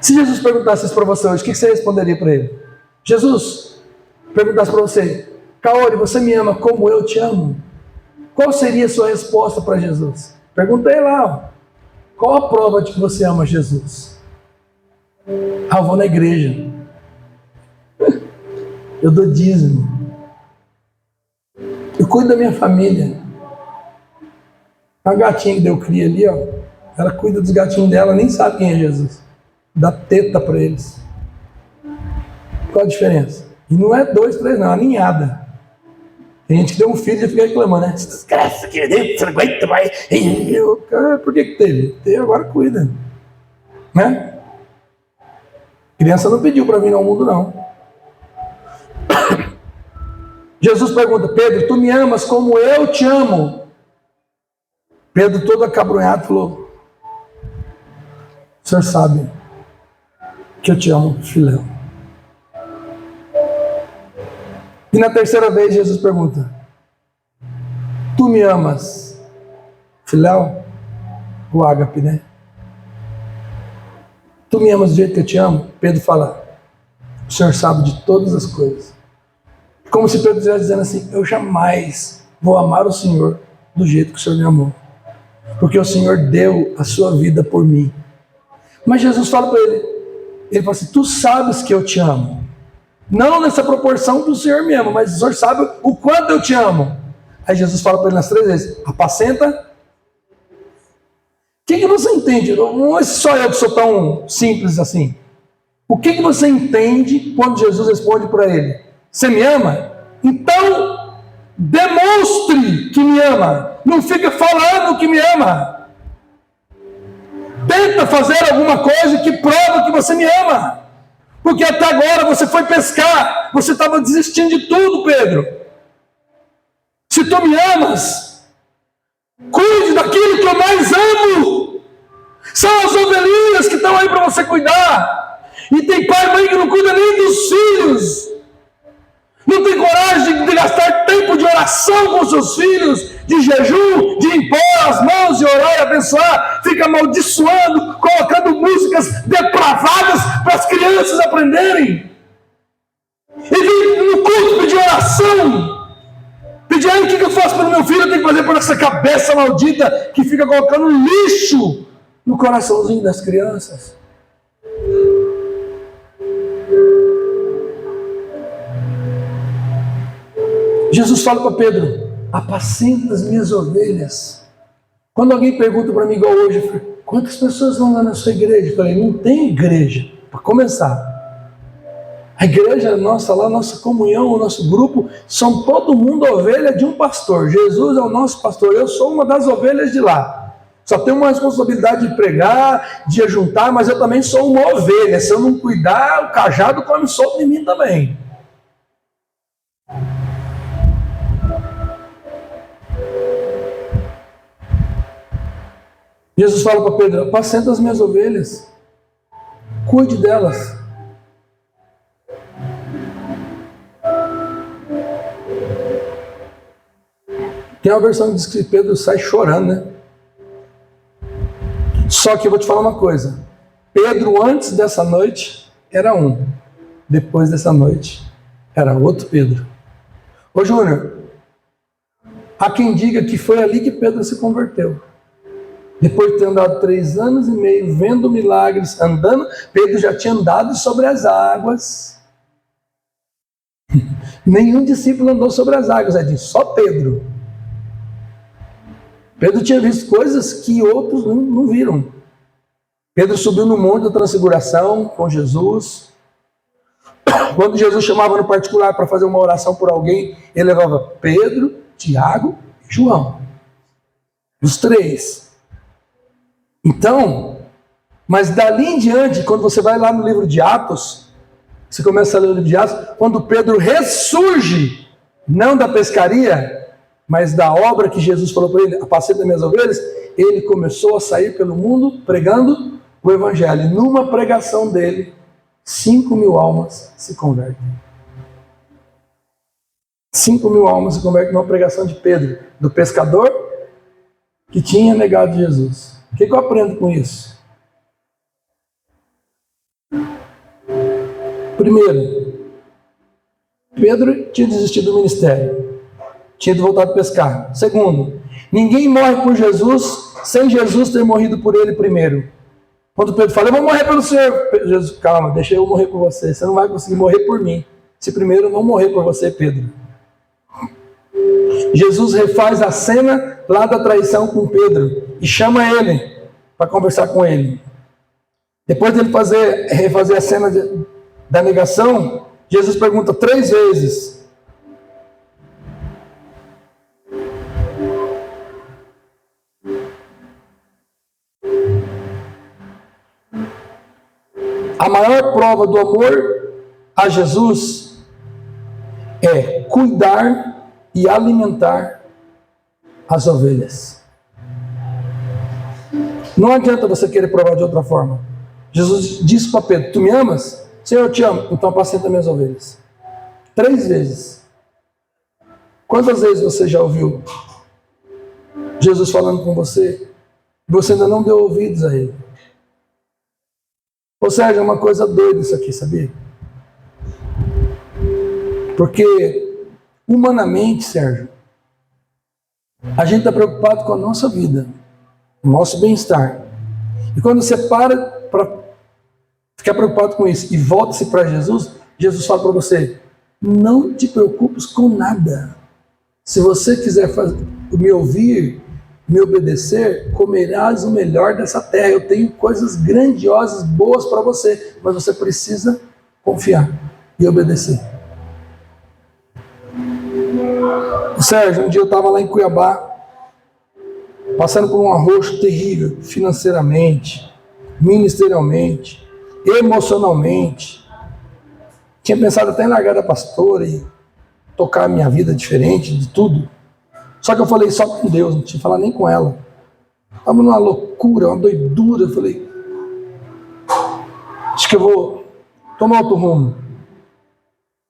Se Jesus perguntasse isso para você hoje, o que você responderia para ele? Jesus perguntasse para você, Kaori, você me ama como eu te amo? Qual seria a sua resposta para Jesus? Perguntei lá, qual a prova de que você ama Jesus? Eu vou na igreja. Eu dou dízimo. Eu cuido da minha família. A gatinha que deu cria ali, ó, ela cuida dos gatinhos dela, nem sabe quem é Jesus. Dá teta para eles. Qual a diferença? E não é 2, 3, não, é uma ninhada. Tem gente que deu um filho e já fica reclamando, né? Desgraça aqui dentro, você não aguenta mais. Por que teve? Teve, agora cuida. Né? Criança não pediu para vir ao mundo, não. Jesus pergunta, Pedro, tu me amas como eu te amo? Pedro, todo acabrunhado, falou, o senhor sabe que eu te amo, filhão. E na terceira vez Jesus pergunta, tu me amas, filhão? O ágape, né? Tu me amas do jeito que eu te amo? Pedro fala, o senhor sabe de todas as coisas. Como se Pedro estivesse dizendo assim, eu jamais vou amar o Senhor do jeito que o Senhor me amou. Porque o Senhor deu a sua vida por mim. Mas Jesus fala para ele fala assim, tu sabes que eu te amo. Não nessa proporção que o Senhor me ama, mas o Senhor sabe o quanto eu te amo. Aí Jesus fala para ele nas 3 vezes, apacenta. O que você entende? Não é só eu que sou tão simples assim. O que você entende quando Jesus responde para ele? Você me ama? Então, demonstre que me ama. Não fica falando que me ama. Tenta fazer alguma coisa que prova que você me ama. Porque até agora você foi pescar. Você estava desistindo de tudo, Pedro. Se tu me amas, cuide daquilo que eu mais amo. São as ovelhinhas que estão aí para você cuidar. E tem pai e mãe que não cuida nem dos filhos. Não tem coragem de gastar tempo de oração com seus filhos, de jejum, de impor as mãos e orar e abençoar, fica amaldiçoando, colocando músicas depravadas para as crianças aprenderem. E vem no culto pedir oração, pedir aí o que eu faço pelo meu filho, eu tenho que fazer por essa cabeça maldita que fica colocando lixo no coraçãozinho das crianças. Jesus fala para Pedro, apacenta as minhas ovelhas. Quando alguém pergunta para mim, igual hoje, eu falo, quantas pessoas vão lá na sua igreja? Eu falei, não tem igreja, para começar. A igreja nossa lá, nossa comunhão, o nosso grupo, são todo mundo ovelha de um pastor. Jesus é o nosso pastor, eu sou uma das ovelhas de lá. Só tenho uma responsabilidade de pregar, de ajuntar, mas eu também sou uma ovelha. Se eu não cuidar, o cajado come solto em mim também. Jesus fala para Pedro, apacenta as minhas ovelhas, cuide delas. Tem uma versão que diz que Pedro sai chorando, né? Só que eu vou te falar uma coisa, Pedro antes dessa noite era um, depois dessa noite era outro Pedro. Ô Júnior, há quem diga que foi ali que Pedro se converteu. Depois de ter andado 3 anos e meio, vendo milagres, andando, Pedro já tinha andado sobre as águas. Nenhum discípulo andou sobre as águas, é disso, só Pedro. Pedro tinha visto coisas que outros não viram. Pedro subiu no monte da transfiguração com Jesus. Quando Jesus chamava no particular para fazer uma oração por alguém, ele levava Pedro, Tiago e João. Os 3. Então, mas dali em diante, quando você vai lá no livro de Atos, você começa a ler o livro de Atos, quando Pedro ressurge, não da pescaria, mas da obra que Jesus falou para ele, apacenta minhas ovelhas, ele começou a sair pelo mundo pregando o evangelho. E numa pregação dele, 5.000 almas se convertem. 5.000 almas se convertem numa pregação de Pedro, do pescador que tinha negado Jesus. O que eu aprendo com isso? Primeiro, Pedro tinha desistido do ministério, tinha voltado a pescar. Segundo, ninguém morre por Jesus sem Jesus ter morrido por ele primeiro. Quando Pedro fala, eu vou morrer pelo Senhor, Jesus, calma, deixa eu morrer por você, você não vai conseguir morrer por mim, se primeiro eu não morrer por você, Pedro. Jesus refaz a cena lá da traição com Pedro e chama ele para conversar com ele. Depois dele refazer a cena da negação, Jesus pergunta 3 vezes: a maior prova do amor a Jesus é cuidar e alimentar as ovelhas. Não adianta você querer provar de outra forma. Jesus disse para Pedro: tu me amas? Senhor, eu te amo, então apacenta minhas ovelhas. 3 vezes. Quantas vezes você já ouviu Jesus falando com você e você ainda não deu ouvidos a ele? Ou seja, é uma coisa doida isso aqui, sabia? Porque, humanamente, Sérgio, a gente está preocupado com a nossa vida, o nosso bem-estar. E quando você para ficar preocupado com isso e volta-se para Jesus, Jesus fala para você: não te preocupes com nada. Se você quiser me ouvir, me obedecer, comerás o melhor dessa terra. Eu tenho coisas grandiosas, boas para você, mas você precisa confiar e obedecer. Sérgio, um dia eu estava lá em Cuiabá, passando por um arroxo terrível, financeiramente, ministerialmente, emocionalmente. Tinha pensado até em largar da pastora e tocar a minha vida diferente de tudo. Só que eu falei só com Deus, não tinha que falar nem com ela. Estava numa loucura, uma doidura. Eu falei, acho que eu vou tomar outro rumo.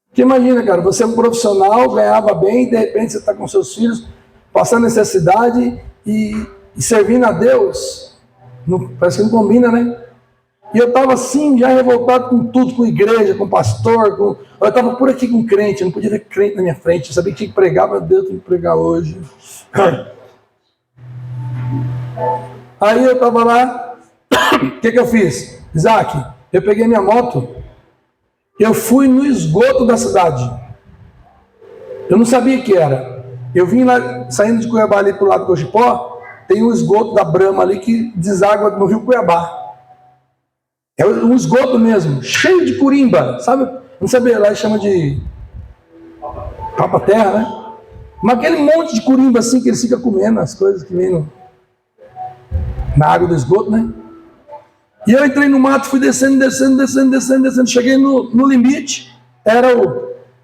Porque imagina, cara, você é um profissional, ganhava bem, de repente você está com seus filhos, passando necessidade e servindo a Deus. Não, parece que não combina, né? E eu estava assim, já revoltado com tudo, com igreja, com pastor, eu estava por aqui com crente, eu não podia ver crente na minha frente, eu sabia que tinha que pregar, mas Deus tem que pregar hoje. Aí eu estava lá, o que eu fiz? Isaac, eu peguei minha moto, eu fui no esgoto da cidade. Eu não sabia o que era. Eu vim lá, saindo de Cuiabá ali para o lado do Cochipó, tem um esgoto da Brahma ali que deságua no rio Cuiabá. É um esgoto mesmo, cheio de curimba, sabe? Não sabia, lá chama de papa-terra, né? Mas aquele monte de curimba assim que eles ficam comendo, as coisas que vêm na água do esgoto, né? E eu entrei no mato, fui descendo. Cheguei no limite, era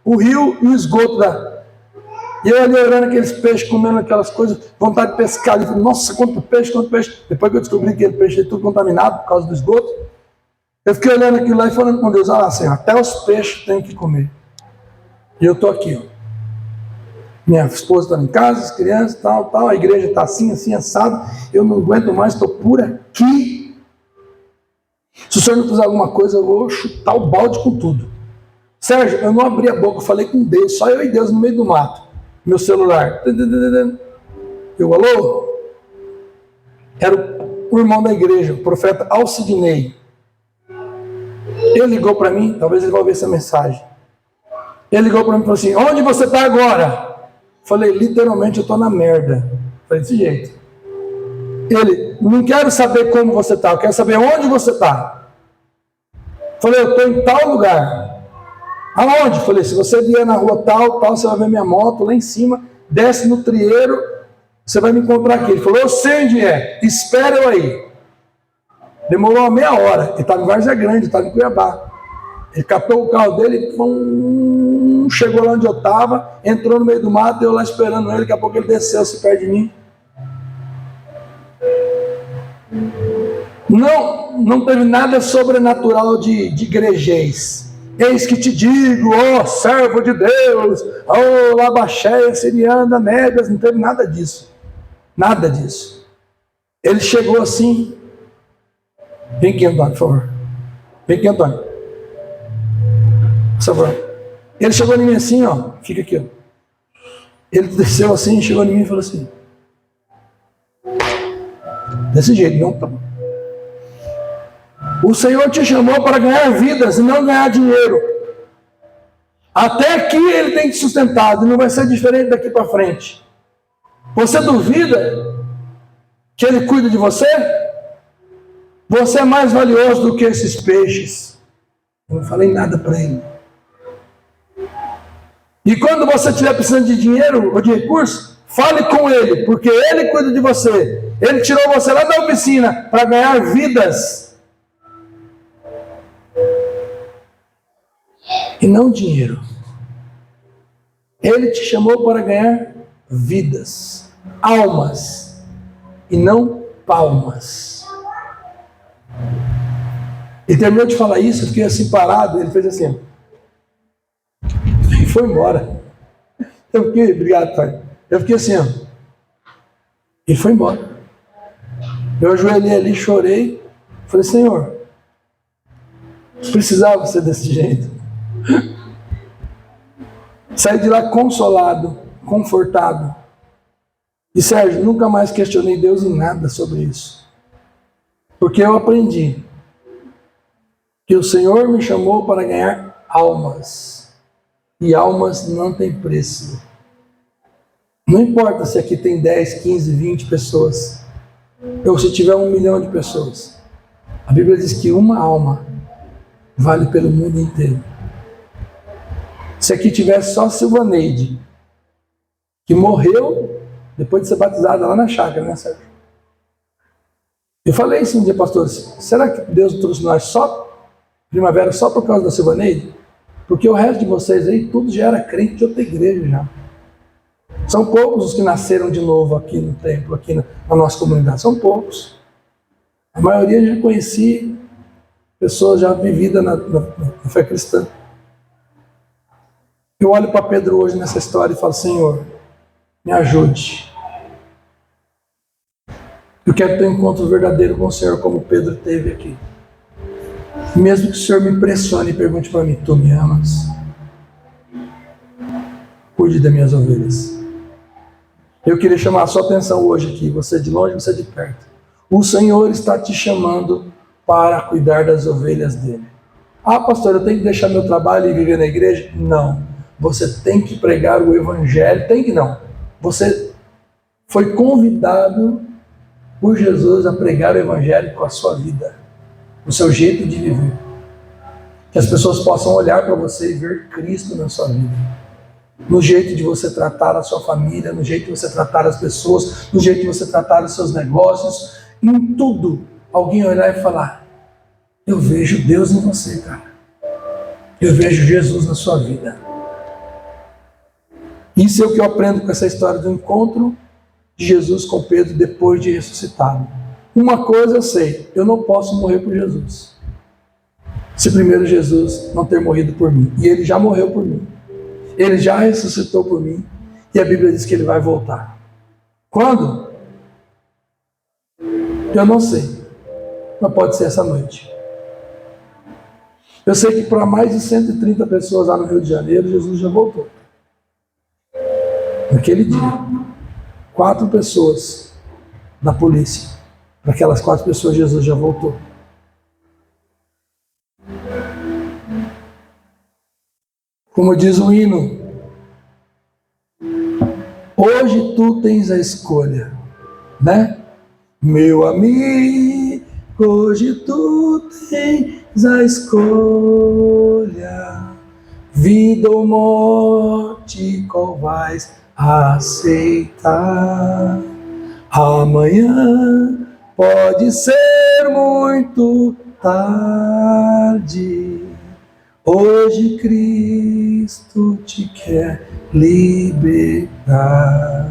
o rio e o esgoto da... E eu ali olhando aqueles peixes, comendo aquelas coisas, vontade de pescar. Eu falei, nossa, quanto peixe. Depois que eu descobri que aquele peixe é tudo contaminado por causa do esgoto, eu fiquei olhando aquilo lá e falando com Deus, Senhor, até os peixes têm que comer. E eu estou aqui, ó. Minha esposa está em casa, as crianças, tal, a igreja está assim, assado. Eu não aguento mais, estou por aqui. Se o senhor não fizer alguma coisa, eu vou chutar o balde com tudo. Sérgio, eu não abri a boca, eu falei com Deus, só eu e Deus no meio do mato. Meu celular. Eu, alô? Era o irmão da igreja, o profeta Alcidinei. Ele ligou para mim, talvez ele vá ver essa mensagem. Ele ligou para mim e falou assim, onde você está agora? Falei, literalmente eu estou na merda. Falei, desse jeito. Ele, não quero saber como você está, eu quero saber onde você está. Falei, eu estou em tal lugar. Aonde? Falei, se você vier na rua tal, você vai ver minha moto lá em cima, desce no trieiro, você vai me encontrar aqui. Ele falou, eu sei onde é, espera eu aí. Demorou uma meia hora, ele estava em Várzea Grande, estava em Cuiabá. Ele catou o carro dele, chegou lá onde eu estava, entrou no meio do mato, eu lá esperando ele, daqui a pouco ele desceu-se perto de mim. Não teve nada sobrenatural de igrejês. Eis que te digo, ó servo de Deus, ó labaxéia, siriana, nébias, não teve nada disso. Nada disso. Ele chegou assim. Vem aqui, Antônio, por favor. Vem aqui, Antônio. Por favor. Ele chegou em mim assim, ó. Fica aqui, ó. Ele desceu assim, chegou em mim e falou assim. Desse jeito, não. O Senhor te chamou para ganhar vidas e não ganhar dinheiro. Até aqui Ele tem te sustentado e não vai ser diferente daqui para frente. Você duvida que Ele cuida de você? Você é mais valioso do que esses peixes. Eu não falei nada para ele. E quando você estiver precisando de dinheiro ou de recurso, fale com Ele, porque Ele cuida de você. Ele tirou você lá da oficina para ganhar vidas. E não dinheiro. Ele te chamou para ganhar vidas, almas, e não palmas. Ele terminou de falar isso, eu fiquei assim parado, ele fez assim, e foi embora. Obrigado, pai. Eu fiquei assim, ó. E foi embora. Eu ajoelhei ali, chorei, falei, Senhor, precisava ser desse jeito. Saí de lá consolado, confortado. E Sérgio, nunca mais questionei Deus em nada sobre isso. Porque eu aprendi que o Senhor me chamou para ganhar almas. E almas não têm preço. Não importa se aqui tem 10, 15, 20 pessoas. Ou se tiver 1 milhão de pessoas. A Bíblia diz que uma alma vale pelo mundo inteiro. Se aqui tivesse só Silvaneide, que morreu depois de ser batizada lá na chácara, né, Sérgio? Eu falei isso um dia, pastor, será que Deus trouxe nós só primavera só por causa da Silvaneide? Porque o resto de vocês aí, tudo já era crente de outra igreja já. São poucos os que nasceram de novo aqui no templo, aqui na nossa comunidade, são poucos. A maioria já conheci pessoas já vividas na fé cristã. Eu olho para Pedro hoje nessa história e falo, Senhor, me ajude. Eu quero ter um encontro verdadeiro com o Senhor, como Pedro teve aqui. Mesmo que o Senhor me pressione e pergunte para mim, tu me amas? Cuide das minhas ovelhas. Eu queria chamar a sua atenção hoje aqui, você de longe, você de perto. O Senhor está te chamando para cuidar das ovelhas dele. Ah, pastor, eu tenho que deixar meu trabalho e viver na igreja? Não. Você tem que pregar o evangelho. Tem que não. Você foi convidado por Jesus a pregar o evangelho com a sua vida, o seu jeito de viver. Que as pessoas possam olhar para você e ver Cristo na sua vida. No jeito de você tratar a sua família, no jeito de você tratar as pessoas, no jeito de você tratar os seus negócios, em tudo. Alguém olhar e falar, eu vejo Deus em você, cara. Eu vejo Jesus na sua vida. Isso é o que eu aprendo com essa história do encontro de Jesus com Pedro depois de ressuscitado. Uma coisa eu sei, eu não posso morrer por Jesus. Se primeiro Jesus não ter morrido por mim. E ele já morreu por mim. Ele já ressuscitou por mim. E a Bíblia diz que ele vai voltar. Quando? Eu não sei. Mas pode ser essa noite. Eu sei que para mais de 130 pessoas lá no Rio de Janeiro, Jesus já voltou. Naquele dia, 4 pessoas da polícia. Para aquelas 4 pessoas, Jesus já voltou. Como diz o hino, hoje tu tens a escolha, né? Meu amigo, hoje tu tens a escolha, vida ou morte, qual vais aceitar? Amanhã pode ser muito tarde. Hoje Cristo te quer libertar.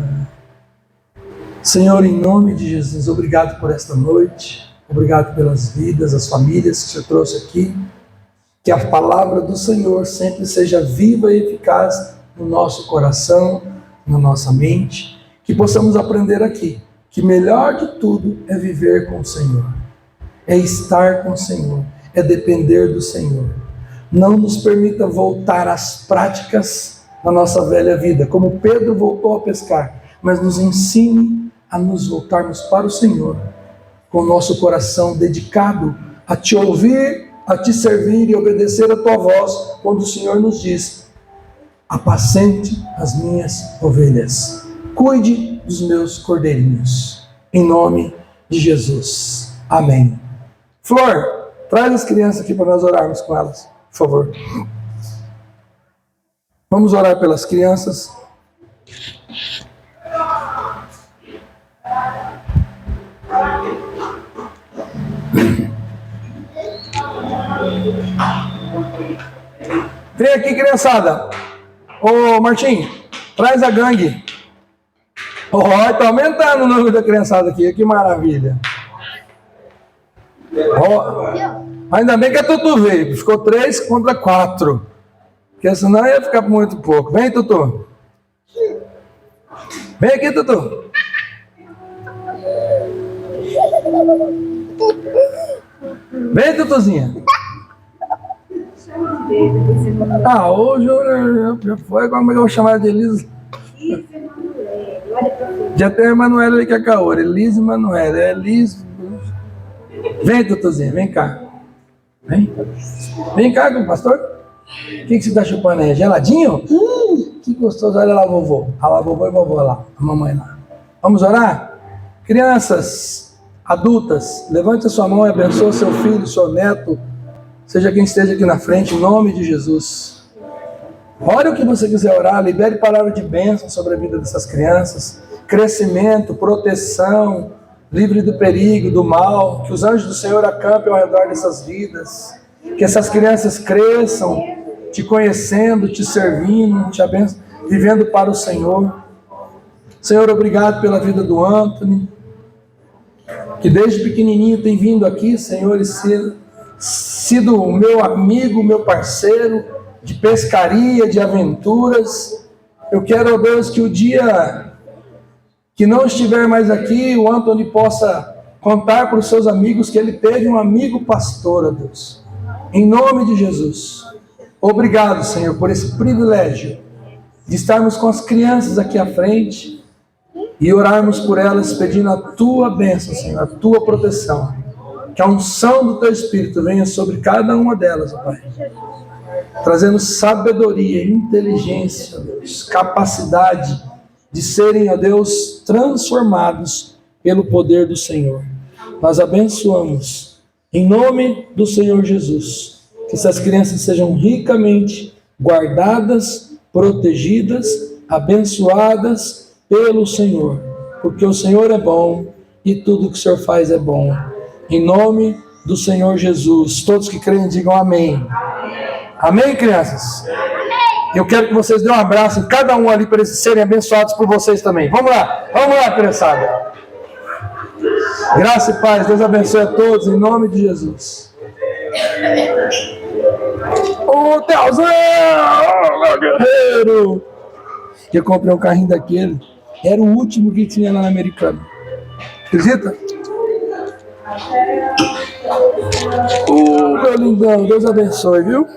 Senhor, em nome de Jesus, obrigado por esta noite. Obrigado pelas vidas, as famílias que o Senhor trouxe aqui. Que a palavra do Senhor sempre seja viva e eficaz no nosso coração, na nossa mente. Que possamos aprender aqui que melhor de tudo é viver com o Senhor, é estar com o Senhor, é depender do Senhor. Não nos permita voltar às práticas da nossa velha vida, como Pedro voltou a pescar, mas nos ensine a nos voltarmos para o Senhor, com o nosso coração dedicado a te ouvir, a te servir e obedecer a tua voz, quando o Senhor nos diz: apacente as minhas ovelhas, cuide dos meus cordeirinhos, em nome de Jesus. Amém. Flor, traz as crianças aqui para nós orarmos com elas, por favor. Vamos orar pelas crianças. Vem aqui, criançada. Ô, Martim, traz a gangue. Ó, tá aumentando o número da criançada aqui. Que maravilha. Ó, ainda bem que a Tutu veio. Ficou 3 contra 4. Porque senão ia ficar muito pouco. Vem, Tutu. Vem aqui, Tutu. Vem, Tutuzinha. Ah, hoje já foi, como é que eu vou chamar de Elisa? Já tem a Emanuela ali que é Caora. Elisa e Emanuela. É Elisa. Vem, Tutuzinha, vem cá. Vem. Vem cá com o pastor. O que você está chupando aí? Geladinho? Que gostoso. Olha lá, vovô. Olha lá, vovô e vovó lá. A mamãe lá. Vamos orar? Crianças, adultas, levante a sua mão e abençoe seu filho, seu neto, seja quem esteja aqui na frente, em nome de Jesus. Ore o que você quiser orar, libere palavra de bênção sobre a vida dessas crianças, crescimento, proteção, livre do perigo, do mal, que os anjos do Senhor acampem ao redor dessas vidas, que essas crianças cresçam, te conhecendo, te servindo, te abençoando, vivendo para o Senhor. Senhor, obrigado pela vida do Anthony, que desde pequenininho tem vindo aqui, Senhor, e sido o meu amigo, meu parceiro de pescaria, de aventuras. Eu quero, ó Deus, que o dia que não estiver mais aqui, o Anthony possa contar para os seus amigos que ele teve um amigo pastor, ó Deus. Em nome de Jesus. Obrigado, Senhor, por esse privilégio de estarmos com as crianças aqui à frente e orarmos por elas pedindo a tua bênção, Senhor, a tua proteção. Que a unção do teu Espírito venha sobre cada uma delas, ó Pai. Trazendo sabedoria, inteligência, ó Deus, capacidade de serem, ó Deus, transformados pelo poder do Senhor. Nós abençoamos, em nome do Senhor Jesus, que essas crianças sejam ricamente guardadas, protegidas, abençoadas pelo Senhor, porque o Senhor é bom e tudo que o Senhor faz é bom. Em nome do Senhor Jesus, todos que creem digam amém. Amém, crianças? Eu quero que vocês dêem um abraço em cada um ali para eles serem abençoados por vocês também. Vamos lá, criançada. Graça e paz, Deus abençoe a todos em nome de Jesus. Ô, Teozão, meu guerreiro! Eu comprei um carrinho daquele, era o último que tinha lá na Americana. Acredita? Meu lindão, Deus abençoe, viu?